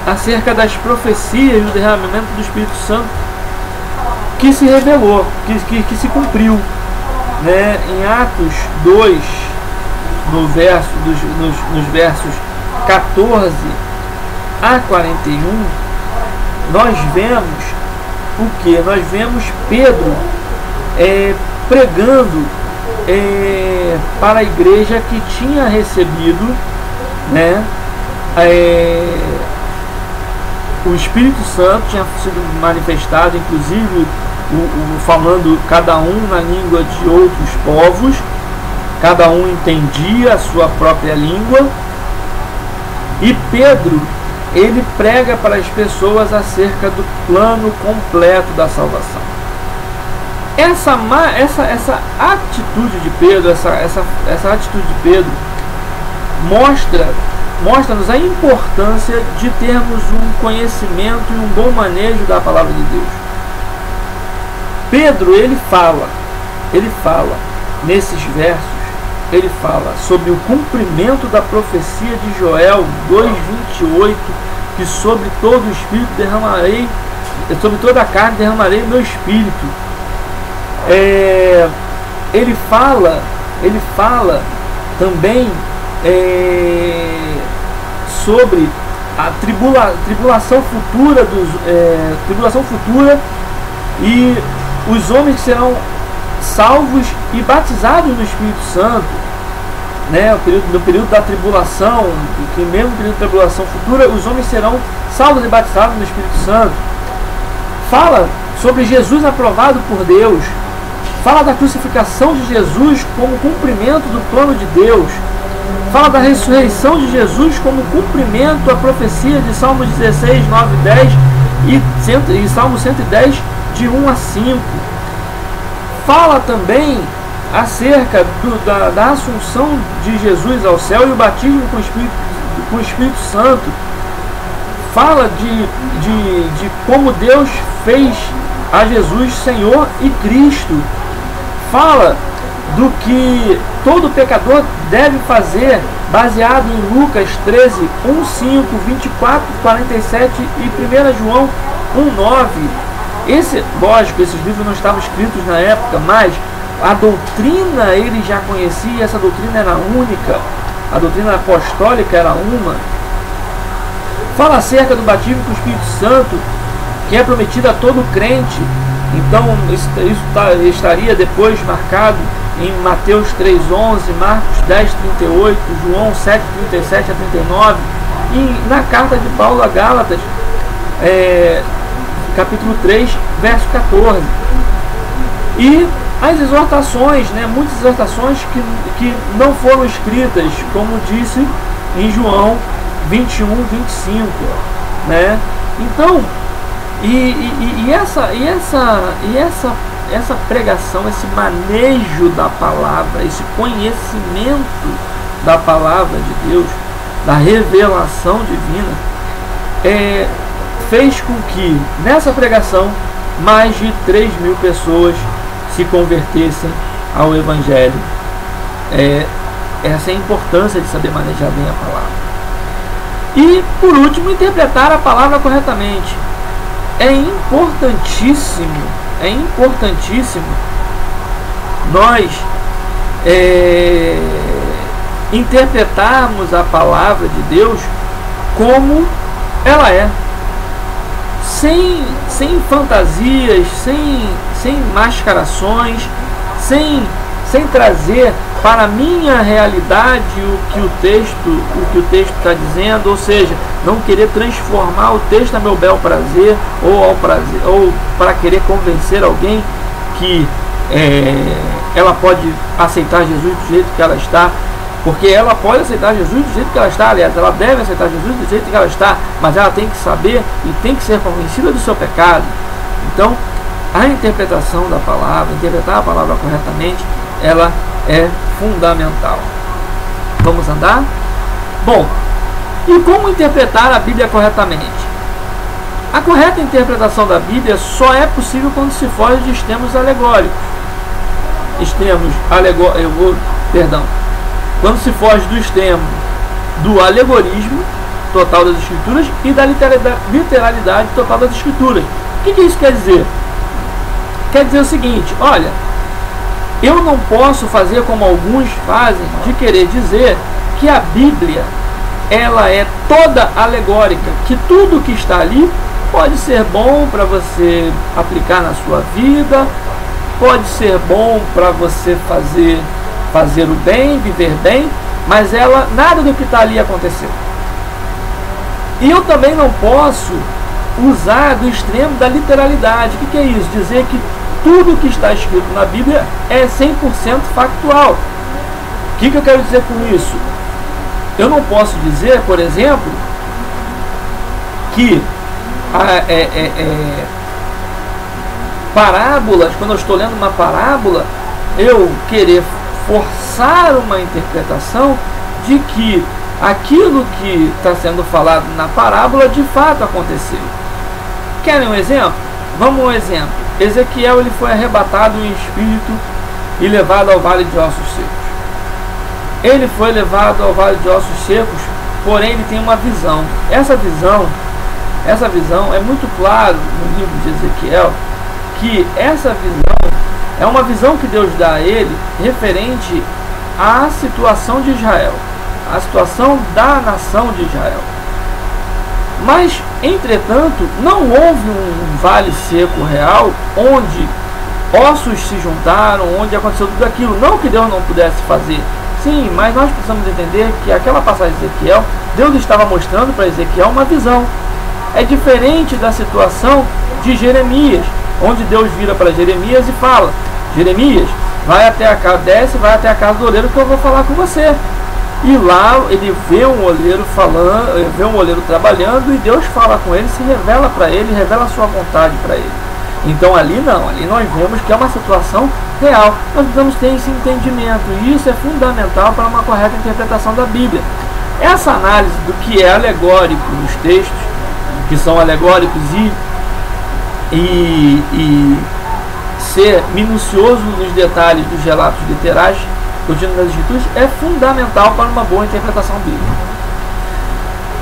acerca das profecias do derramamento do Espírito Santo que se revelou, que se cumpriu, né? Em Atos 2, nos versos 14 a 41, nós vemos o que? Nós vemos Pedro pregando para a igreja que tinha recebido, né, o Espírito Santo, tinha sido manifestado, inclusive falando cada um na língua de outros povos, cada um entendia a sua própria língua, e Pedro, ele prega para as pessoas acerca do plano completo da salvação. Essa atitude de Pedro, essa atitude de Pedro mostra-nos a importância de termos um conhecimento e um bom manejo da palavra de Deus. Pedro, ele fala nesses versos, ele fala sobre o cumprimento da profecia de Joel 2:28, que sobre todo o espírito derramarei, sobre toda a carne derramarei o meu espírito. Ele fala também sobre a tribulação futura e os homens serão salvos e batizados no Espírito Santo, né? No período da tribulação, que mesmo no período da tribulação futura, os homens serão salvos e batizados no Espírito Santo. Fala sobre Jesus aprovado por Deus, fala da crucificação de Jesus como cumprimento do plano de Deus, fala da ressurreição de Jesus como cumprimento à profecia de Salmo 16, 9 e 10 e Salmo 110, de 1 a 5. Fala também acerca da assunção de Jesus ao céu e o batismo com o Espírito Santo. Fala de como Deus fez a Jesus Senhor e Cristo. Fala do que todo pecador deve fazer, baseado em Lucas 13, 1, 5, 24, 47 e 1 João 1, 9. Lógico, esses livros não estavam escritos na época, mas a doutrina ele já conhecia, essa doutrina era única, a doutrina apostólica era uma. Fala acerca do batismo com o Espírito Santo, que é prometido a todo crente. Então isso estaria depois marcado em Mateus 3:11, Marcos 10:38, João 7:37 a 39, e na carta de Paulo a Gálatas, capítulo 3, verso 14. E as exortações, né, muitas exortações que não foram escritas, como disse em João 21, 25, né? Então, essa pregação, esse manejo da palavra, esse conhecimento da palavra de Deus, da revelação divina, fez com que nessa pregação mais de 3.000 pessoas se convertessem ao Evangelho. Essa é a importância de saber manejar bem a palavra. E por último, interpretar a palavra corretamente. É importantíssimo nós interpretarmos a palavra de Deus como ela é, sem fantasias, sem mascarações, sem trazer para a minha realidade o que o texto está dizendo, ou seja, não querer transformar o texto a meu bel prazer, ou para querer convencer alguém que ela pode aceitar Jesus do jeito que ela está. Porque ela pode aceitar Jesus do jeito que ela está, aliás, ela deve aceitar Jesus do jeito que ela está, mas ela tem que saber e tem que ser convencida do seu pecado. Então, a interpretação da palavra, interpretar a palavra corretamente, ela é fundamental. Vamos andar? Bom, e como interpretar a Bíblia corretamente? A correta interpretação da Bíblia só é possível quando se foge de extremos alegóricos. Quando se foge do extremo do alegorismo total das Escrituras e da literalidade total das Escrituras. O que isso quer dizer? Quer dizer o seguinte: olha, eu não posso fazer como alguns fazem, de querer dizer que a Bíblia ela é toda alegórica, que tudo que está ali pode ser bom para você aplicar na sua vida, pode ser bom para você fazer o bem, viver bem, mas nada do que está ali aconteceu. E eu também não posso usar do extremo da literalidade. O que é isso? Dizer que tudo que está escrito na Bíblia é 100% factual. O que eu quero dizer com isso? Eu não posso dizer, por exemplo, que parábolas, quando eu estou lendo uma parábola, eu querer forçar uma interpretação de que aquilo que está sendo falado na parábola de fato aconteceu. Querem um exemplo? Vamos a um exemplo. Ezequiel ele foi arrebatado em espírito e levado ao vale de ossos secos. Ele foi levado ao vale de ossos secos, porém ele tem uma visão. Essa visão é muito claro no livro de Ezequiel, que essa visão é uma visão que Deus dá a ele referente à situação de Israel, à situação da nação de Israel. Mas, entretanto, não houve um vale seco real onde ossos se juntaram, onde aconteceu tudo aquilo. Não que Deus não pudesse fazer. Sim, mas nós precisamos entender que aquela passagem de Ezequiel, Deus estava mostrando para Ezequiel uma visão. É diferente da situação de Jeremias, onde Deus vira para Jeremias e fala: Jeremias, desce, vai até a casa do oleiro que eu vou falar com você. E lá ele vê um oleiro falando, vê um oleiro trabalhando, e Deus fala com ele, se revela para ele, revela a sua vontade para ele. Então ali não, ali nós vemos que é uma situação real. Nós precisamos ter esse entendimento, e isso é fundamental para uma correta interpretação da Bíblia. Essa análise do que é alegórico nos textos, que são alegóricos, e ser minucioso nos detalhes dos relatos literais contidos nas Escrituras é fundamental para uma boa interpretação bíblica.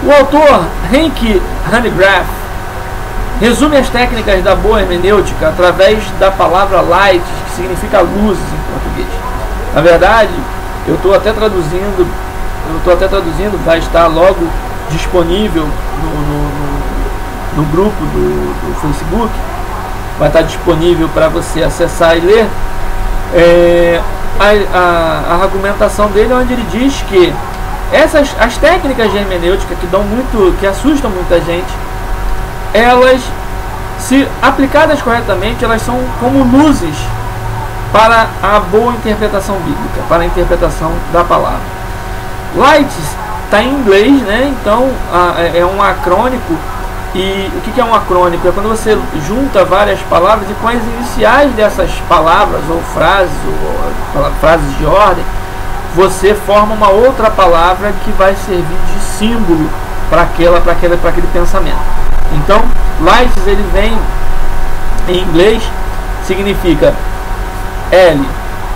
O autor Henk Hanegraaff resume as técnicas da boa hermenêutica através da palavra light, que significa luzes em português. Na verdade, eu estou até traduzindo, vai estar logo disponível no grupo do Facebook, vai estar disponível para você acessar e ler a argumentação dele, onde ele diz que as técnicas de hermenêutica que assustam muita gente, elas, se aplicadas corretamente, elas são como luzes para a boa interpretação bíblica, para a interpretação da palavra. Light está em inglês, né? Então é um acrônico. E o que é um acrônico? É quando você junta várias palavras e com as iniciais dessas palavras ou frases de ordem, você forma uma outra palavra que vai servir de símbolo para aquele pensamento. Então, lights, ele vem em inglês, significa L,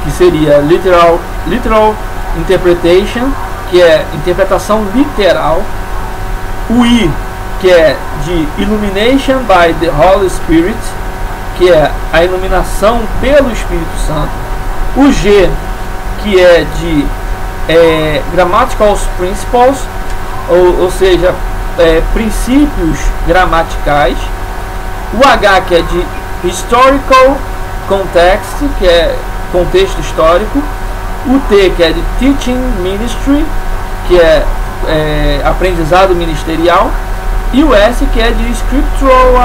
que seria literal interpretation, que é interpretação literal. O I, que é de illumination by the Holy Spirit, que é a iluminação pelo Espírito Santo. O G, que é de grammatical principles, ou seja, princípios gramaticais. O H, que é de historical context, que é contexto histórico. O T, que é de teaching ministry, que é aprendizado ministerial. E o S, que é de scriptural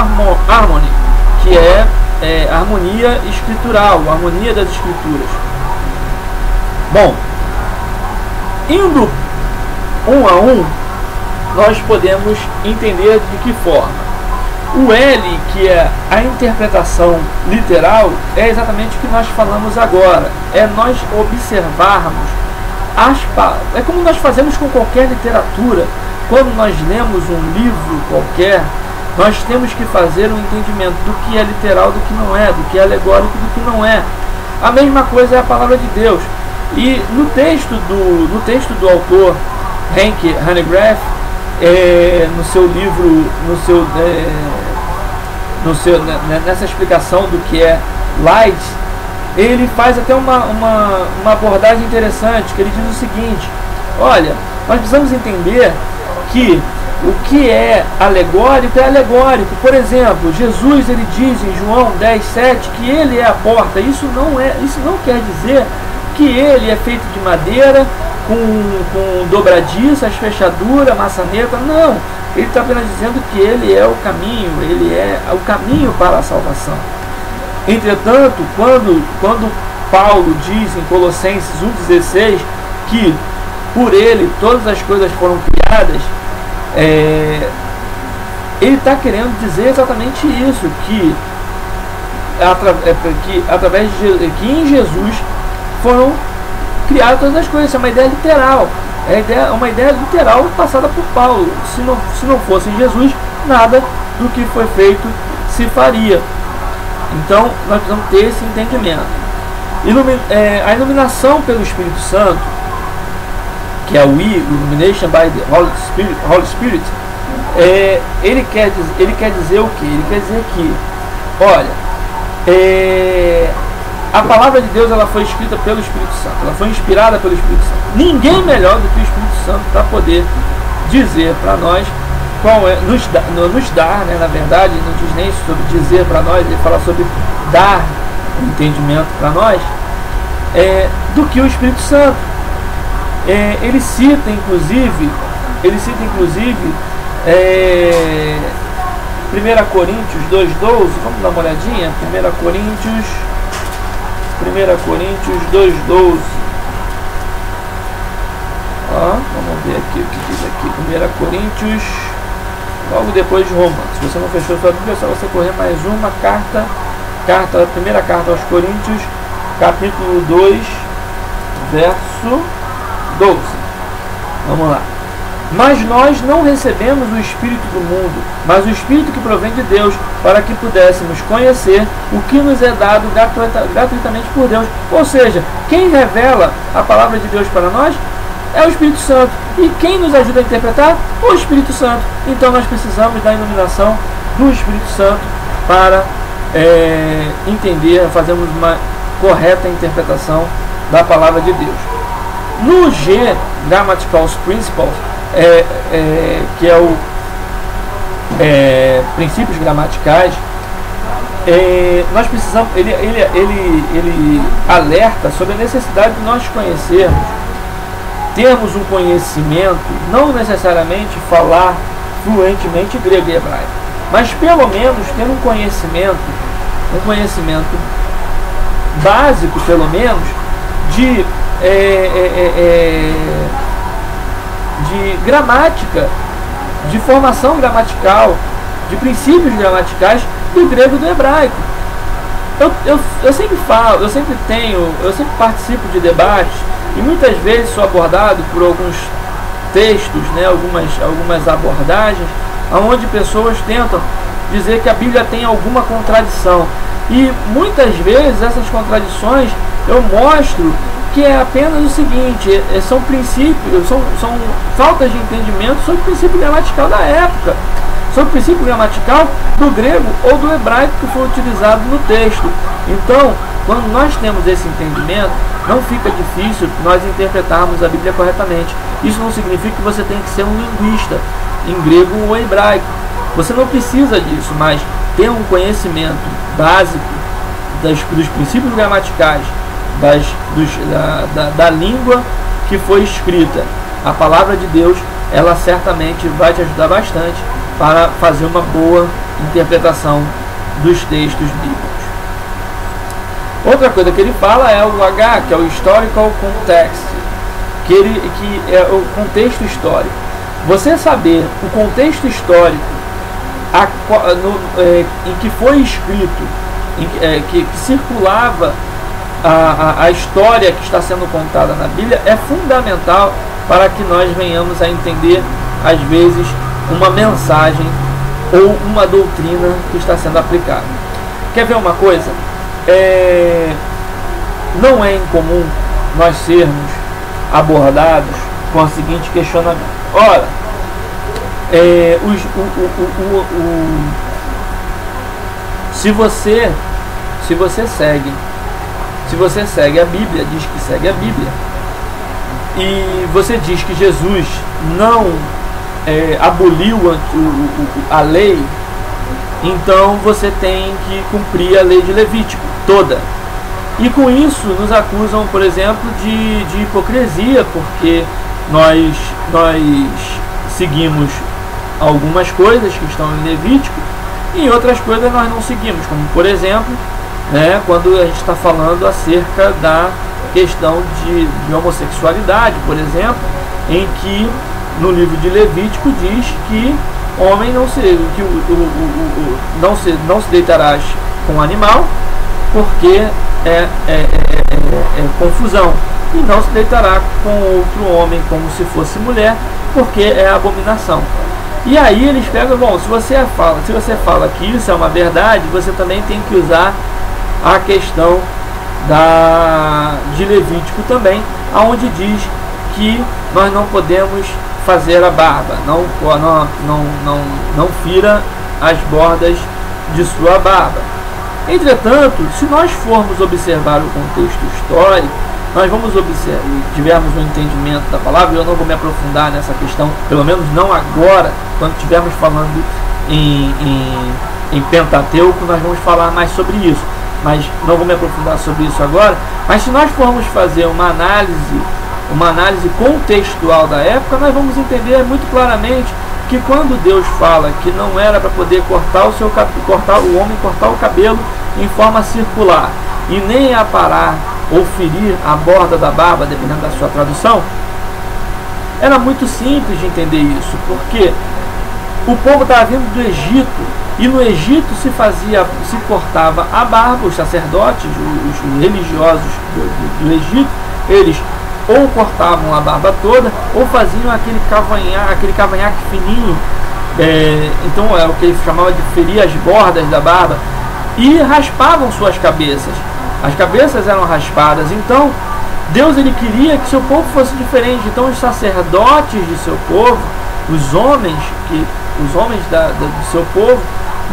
harmony, que é harmonia escritural, harmonia das escrituras. Bom, Indo um a um, nós podemos entender de que forma. O L, que é a interpretação literal, é exatamente o que nós falamos agora. É nós observarmos é como nós fazemos com qualquer literatura. Quando nós lemos um livro qualquer, nós temos que fazer um entendimento do que é literal, do que não é, do que é alegórico, do que não é. A mesma coisa é a palavra de Deus. E no texto do autor Henk Hanegraaff, no seu livro, nessa explicação do que é light, ele faz até uma abordagem interessante, que ele diz o seguinte: olha, nós precisamos entender que o que é alegórico é alegórico. Por exemplo, Jesus, ele diz em João 10:7 que ele é a porta. Isso não quer dizer que ele é feito de madeira, com dobradiças, fechadura, maçaneta. Não, ele está apenas dizendo que ele é o caminho, ele é o caminho para a salvação. Entretanto, quando Paulo diz em Colossenses 1,16 que por ele todas as coisas foram criadas, ele está querendo dizer exatamente isso, que que em Jesus foram criadas todas as coisas. Isso é uma ideia literal, é uma ideia literal passada por Paulo. Se não fosse em Jesus, nada do que foi feito se faria. Então nós precisamos ter esse entendimento. A iluminação pelo Espírito Santo, que é o Illumination by the Holy Spirit, ele quer dizer o que? Ele quer dizer que, olha, a palavra de Deus, ela foi escrita pelo Espírito Santo, ela foi inspirada pelo Espírito Santo. Ninguém melhor do que o Espírito Santo para poder dizer para nós qual é, nos dar, né, na verdade, não diz nem sobre dizer para nós, ele fala sobre dar entendimento para nós, do que o Espírito Santo. Ele cita inclusive 1 Coríntios 2,12, vamos dar uma olhadinha. 1 Coríntios 2,12. Vamos ver aqui o que diz aqui. 1 Coríntios, logo depois de Romanos. Se você não fechou sua Bíblia, é só você correr mais uma a primeira carta aos Coríntios, capítulo 2, verso 12. Vamos lá. Mas nós não recebemos o Espírito do mundo, mas o Espírito que provém de Deus, para que pudéssemos conhecer o que nos é dado gratuitamente por Deus. Ou seja, quem revela a palavra de Deus para nós é o Espírito Santo. E quem nos ajuda a interpretar? O Espírito Santo. Então nós precisamos da iluminação do Espírito Santo para entender, fazermos uma correta interpretação da palavra de Deus. No G, Grammatical Principles, que é o princípios gramaticais, nós precisamos, ele alerta sobre a necessidade de nós conhecermos, termos um conhecimento, não necessariamente falar fluentemente grego e hebraico, mas pelo menos ter um conhecimento básico, pelo menos, de gramática, de formação gramatical, de princípios gramaticais do grego e do hebraico. Eu sempre falo, eu sempre participo de debates e muitas vezes sou abordado por alguns textos, né, algumas abordagens, onde pessoas tentam dizer que a Bíblia tem alguma contradição. E muitas vezes essas contradições eu mostro que é apenas o seguinte: são princípios, são faltas de entendimento sobre o princípio gramatical da época, sobre o princípio gramatical do grego ou do hebraico que foi utilizado no texto. Então, quando nós temos esse entendimento, não fica difícil nós interpretarmos a Bíblia corretamente. Isso não significa que você tem que ser um linguista em grego ou hebraico. Você não precisa disso, mas ter um conhecimento básico dos princípios gramaticais, da língua que foi escrita, a palavra de Deus, ela certamente vai te ajudar bastante para fazer uma boa interpretação dos textos bíblicos. Outra coisa que ele fala é o H, que é o Historical Context. que é o contexto histórico. Você saber o contexto histórico em que foi escrito, que circulava a história que está sendo contada na Bíblia, é fundamental para que nós venhamos a entender, às vezes, uma mensagem ou uma doutrina que está sendo aplicada. Quer ver uma coisa? Não é incomum nós sermos abordados com o seguinte questionamento: ora, se você segue a Bíblia, diz que segue a Bíblia, e você diz que Jesus não aboliu a lei, então você tem que cumprir a lei de Levítico toda. E com isso nos acusam, por exemplo, de hipocrisia, porque nós seguimos algumas coisas que estão em Levítico e outras coisas nós não seguimos, como por exemplo, quando a gente está falando acerca da questão de homossexualidade, por exemplo, em que no livro de Levítico diz que homem não se deitarás com animal, porque é confusão, e não se deitará com outro homem como se fosse mulher, porque é abominação. E aí eles pegam, bom, se você fala que isso é uma verdade, você também tem que usar a questão de Levítico também, aonde diz que nós não podemos fazer a barba, não fira as bordas de sua barba. Entretanto, se nós formos observar o contexto histórico, nós vamos observar, tivermos um entendimento da palavra. Eu não vou me aprofundar nessa questão, pelo menos não agora, quando estivermos falando em Pentateuco, nós vamos falar mais sobre isso, mas não vou me aprofundar sobre isso agora. Mas se nós formos fazer uma análise contextual da época, nós vamos entender muito claramente que quando Deus fala que não era para poder cortar o homem cortar o cabelo em forma circular e nem aparar ou ferir a borda da barba, dependendo da sua tradução, era muito simples de entender isso, porque o povo estava vindo do Egito, e no Egito se cortava a barba. Os sacerdotes, os religiosos do Egito, eles ou cortavam a barba toda, ou faziam aquele cavanhaque fininho, então é o que ele chamava de ferir as bordas da barba, e raspavam suas cabeças. As cabeças eram raspadas. Então Deus queria que seu povo fosse diferente. Então os sacerdotes de seu povo, os homens do seu povo,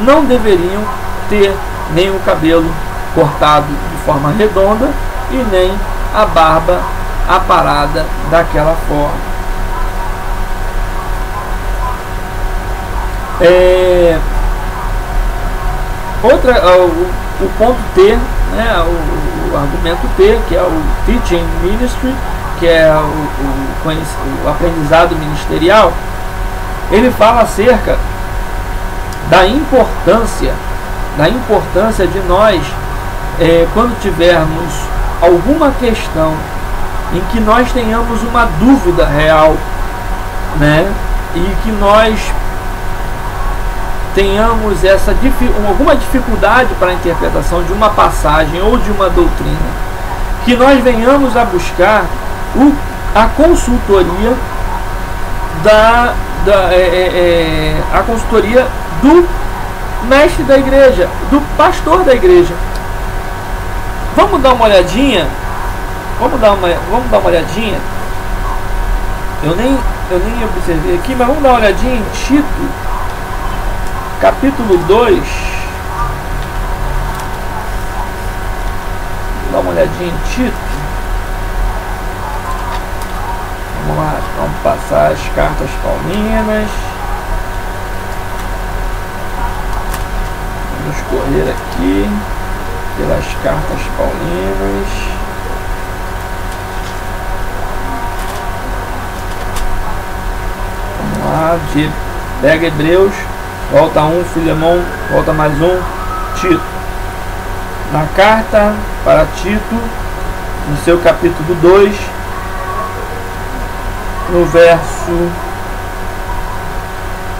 não deveriam ter nem o cabelo cortado de forma redonda e nem a barba aparada daquela forma. O ponto T, o argumento T, que é o Teaching Ministry, que é o aprendizado ministerial, ele fala acerca da importância de nós, quando tivermos alguma questão em que nós tenhamos uma dúvida real, e que nós tenhamos alguma dificuldade para a interpretação de uma passagem ou de uma doutrina, que nós venhamos a buscar a consultoria a consultoria do mestre da igreja, do pastor da igreja. Vamos dar uma olhadinha. Vamos dar uma olhadinha. Eu nem observei aqui, mas vamos dar uma olhadinha em Tito, capítulo 2. Dá uma olhadinha em Tito. Vamos lá, vamos passar as cartas paulinas. Vamos correr aqui pelas cartas paulinas. Vamos lá, pega Hebreus, volta um, Filemão, volta mais um, Tito. Na carta para Tito, no seu capítulo 2, no verso,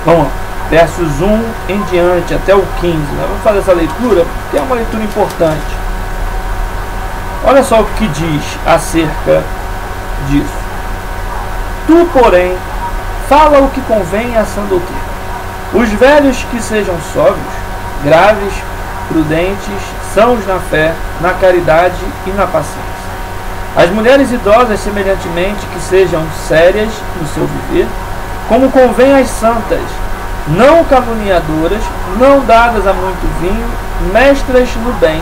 vamos lá, versos 1 em diante até o 15. Nós vamos fazer essa leitura, porque é uma leitura importante. Olha só o que diz acerca disso. Tu, porém, fala o que convém à sã doutrina. Os velhos que sejam sóbrios, graves, prudentes, sãos na fé, na caridade e na paciência. As mulheres idosas, semelhantemente, que sejam sérias no seu viver, como convém às santas, não caluniadoras, não dadas a muito vinho, mestras no bem,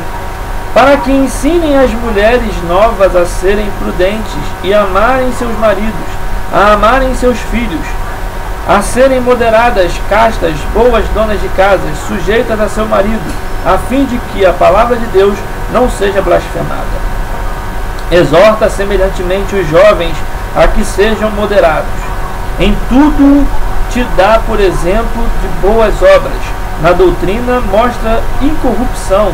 para que ensinem as mulheres novas a serem prudentes e amarem seus maridos, a amarem seus filhos, a serem moderadas, castas, boas donas de casas, sujeitas a seu marido, a fim de que a palavra de Deus não seja blasfemada. Exorta semelhantemente os jovens a que sejam moderados. Em tudo te dá, por exemplo, de boas obras. Na doutrina mostra incorrupção,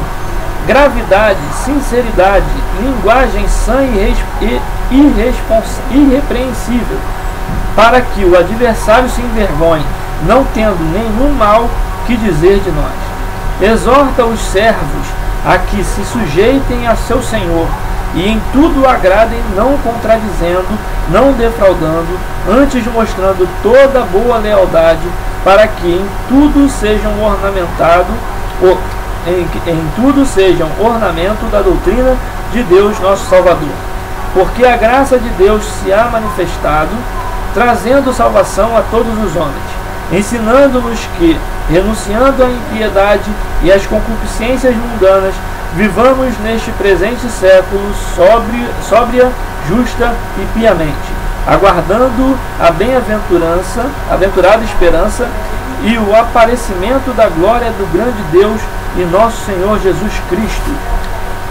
gravidade, sinceridade, linguagem sã e irrepreensível, para que o adversário se envergonhe, não tendo nenhum mal que dizer de nós. Exorta os servos a que se sujeitem a seu Senhor, e em tudo agradem, não contradizendo, não defraudando, antes mostrando toda boa lealdade, para que em tudo sejam ornamento da doutrina de Deus nosso Salvador. Porque a graça de Deus se há manifestado, trazendo salvação a todos os homens, ensinando-nos que, renunciando à impiedade e às concupiscências mundanas, vivamos neste presente século sóbria, justa e piamente, aguardando a bem-aventurada esperança e o aparecimento da glória do grande Deus e nosso Senhor Jesus Cristo,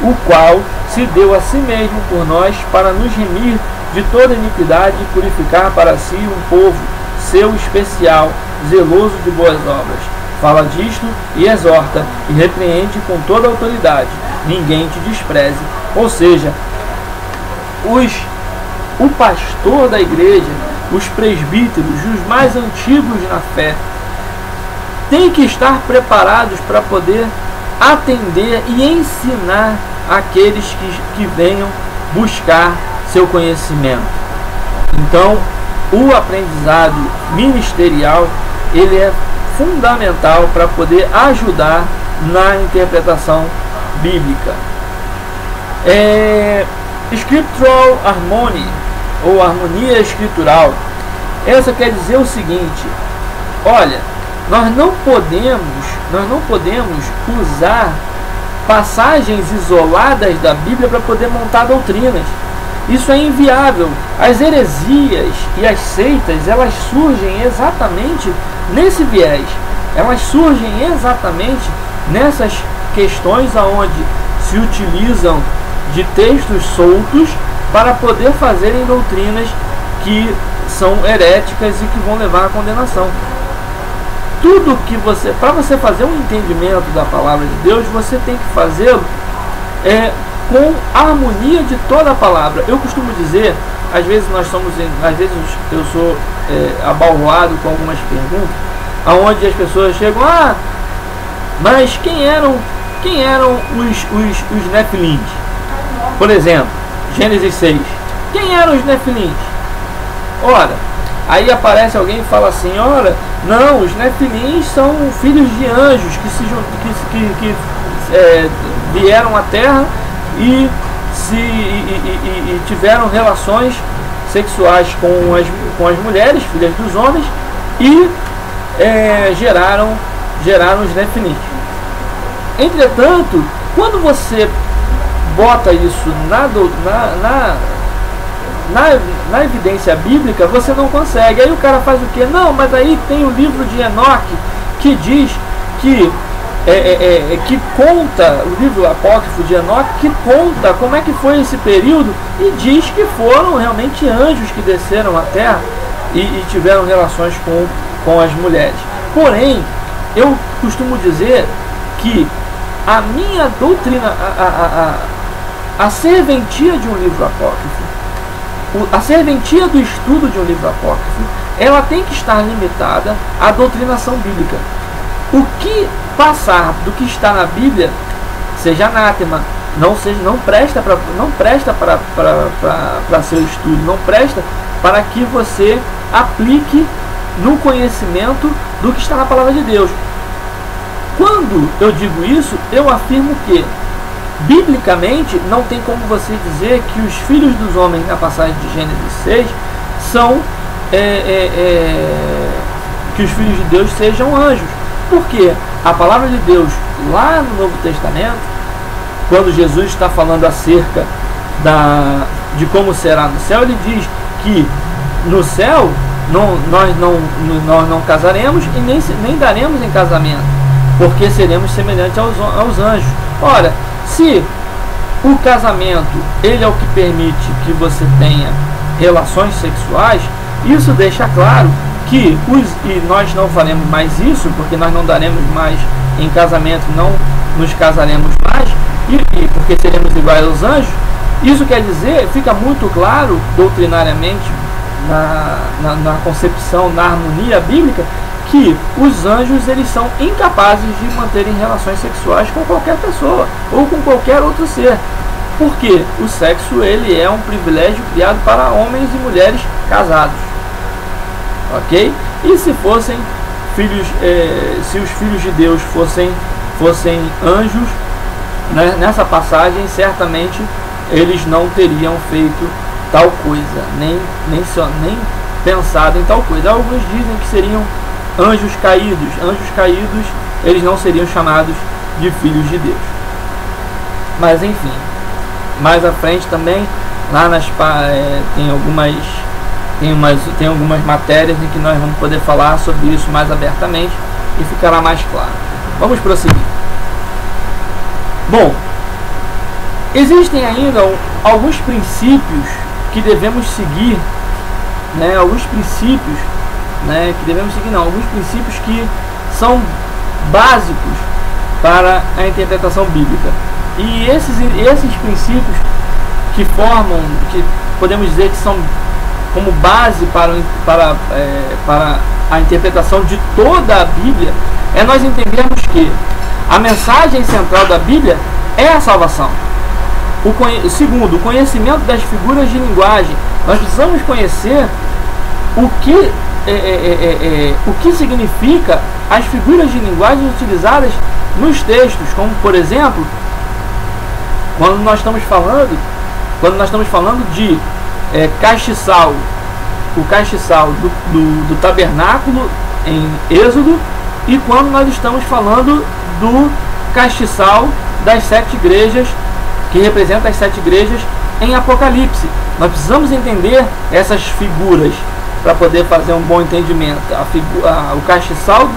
o qual se deu a si mesmo por nós para nos remir de toda iniquidade e purificar para si um povo seu especial, zeloso de boas obras. Fala disto e exorta e repreende com toda autoridade. Ninguém te despreze. Ou seja, o pastor da igreja, os presbíteros, os mais antigos na fé, têm que estar preparados para poder atender e ensinar aqueles que venham buscar seu conhecimento. Então, o aprendizado ministerial, ele é fundamental para poder ajudar na interpretação bíblica. Scriptural Harmony, ou harmonia escritural, essa quer dizer o seguinte: olha, nós não podemos usar passagens isoladas da Bíblia para poder montar doutrinas. Isso é inviável. As heresias e as seitas, elas surgem exatamente nesse viés. Elas surgem exatamente nessas questões aonde se utilizam de textos soltos para poder fazerem doutrinas que são heréticas e que vão levar à condenação. Tudo que para você fazer um entendimento da palavra de Deus, você tem que fazê-lo com a harmonia de toda a palavra. Eu costumo dizer, às vezes eu sou abalroado com algumas perguntas, aonde as pessoas chegam: mas quem eram os Nefilins? Por exemplo, Gênesis 6. Quem eram os Nefilins? Ora, aí aparece alguém e fala assim: ora, não, os Nefilins são filhos de anjos que vieram à terra e tiveram relações sexuais com as mulheres, filhas dos homens, e geraram os Nefilins. Entretanto, quando você bota isso na evidência bíblica, você não consegue. Aí o cara faz o quê? Não, mas aí tem o livro de Enoque que diz que conta, o livro apócrifo de Enoque, que conta como é que foi esse período e diz que foram realmente anjos que desceram à terra e tiveram relações com as mulheres. Porém, eu costumo dizer que a minha doutrina, a serventia de um livro apócrifo, a serventia do estudo de um livro apócrifo, ela tem que estar limitada à doutrinação bíblica. O que passar do que está na Bíblia, seja anátema, não presta para seu estudo, não presta para que você aplique no conhecimento do que está na palavra de Deus. Quando eu digo isso, eu afirmo que biblicamente não tem como você dizer que os filhos dos homens na passagem de Gênesis 6 são que os filhos de Deus sejam anjos. Porque a palavra de Deus lá no Novo Testamento, quando Jesus está falando acerca de como será no céu, ele diz que no céu nós não casaremos e nem daremos em casamento, porque seremos semelhantes aos anjos. Ora, se o casamento ele é o que permite que você tenha relações sexuais, isso deixa claro que e nós não faremos mais isso, porque nós não daremos mais em casamento, não nos casaremos mais, e porque seremos iguais aos anjos. Isso quer dizer, fica muito claro doutrinariamente na concepção, na harmonia bíblica, que os anjos eles são incapazes de manterem relações sexuais com qualquer pessoa ou com qualquer outro ser, porque o sexo ele é um privilégio criado para homens e mulheres casados, ok? E se fossem filhos, se os filhos de Deus fossem anjos, né, nessa passagem certamente eles não teriam feito tal coisa, nem pensado em tal coisa. Alguns dizem que seriam anjos caídos. Anjos caídos, eles não seriam chamados de filhos de Deus. Mas enfim, mais à frente também, lá tem algumas matérias em que nós vamos poder falar sobre isso mais abertamente e ficará mais claro. Vamos prosseguir. Bom, existem ainda alguns princípios que devemos seguir, né? Alguns princípios que são básicos para a interpretação bíblica. E esses princípios que podemos dizer que são como base para a interpretação de toda a Bíblia, é nós entendermos que a mensagem central da Bíblia é a salvação. Segundo, o conhecimento das figuras de linguagem. Nós precisamos conhecer o que significa as figuras de linguagem utilizadas nos textos, como por exemplo, quando nós estamos falando de castiçal, o castiçal do tabernáculo em Êxodo, e quando nós estamos falando do castiçal das 7 igrejas, que representa as 7 igrejas em Apocalipse. Nós precisamos entender essas figuras para poder fazer um bom entendimento. O castiçal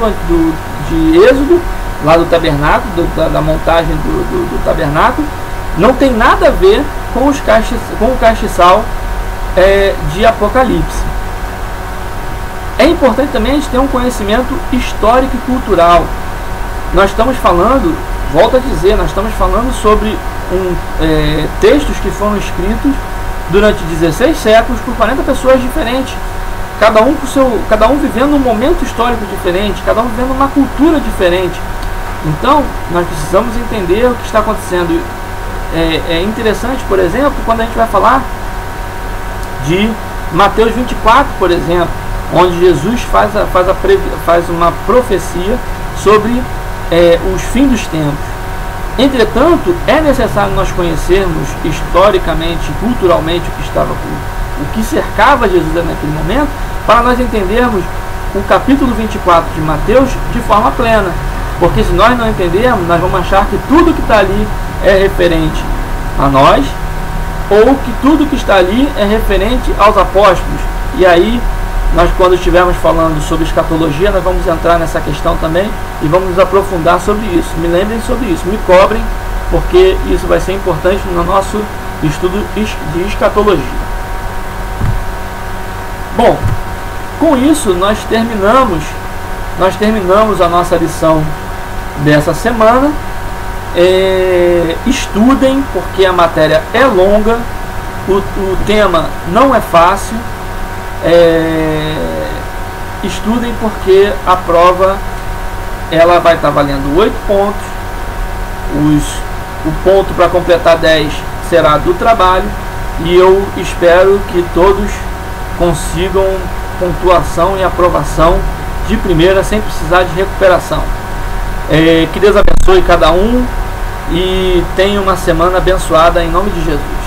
de Êxodo, lá do tabernáculo, da montagem do tabernáculo, não tem nada a ver com o castiçal de Apocalipse. É importante também a gente ter um conhecimento histórico e cultural. Nós estamos falando, volto a dizer, nós estamos falando sobre textos que foram escritos durante 16 séculos por 40 pessoas diferentes, cada um vivendo um momento histórico diferente, cada um vivendo uma cultura diferente. Então nós precisamos entender o que está acontecendo. É interessante, por exemplo, quando a gente vai falar de Mateus 24, por exemplo, onde Jesus faz uma profecia sobre os fins dos tempos. Entretanto, é necessário nós conhecermos historicamente, culturalmente, o que cercava Jesus naquele momento, para nós entendermos o capítulo 24 de Mateus de forma plena. Porque se nós não entendermos, nós vamos achar que tudo que está ali é referente a nós, ou que tudo que está ali é referente aos apóstolos. E aí, nós, quando estivermos falando sobre escatologia, nós vamos entrar nessa questão também e vamos nos aprofundar sobre isso. Me lembrem sobre isso, me cobrem, porque isso vai ser importante no nosso estudo de escatologia. Bom, com isso nós terminamos a nossa lição dessa semana. Estudem, porque a matéria é longa, O tema não é fácil. Estudem, porque a prova ela vai estar valendo 8 pontos. O ponto para completar 10 será do trabalho, e eu espero que todos consigam pontuação e aprovação de primeira, sem precisar de recuperação. Que Deus abençoe cada um e tenha uma semana abençoada em nome de Jesus.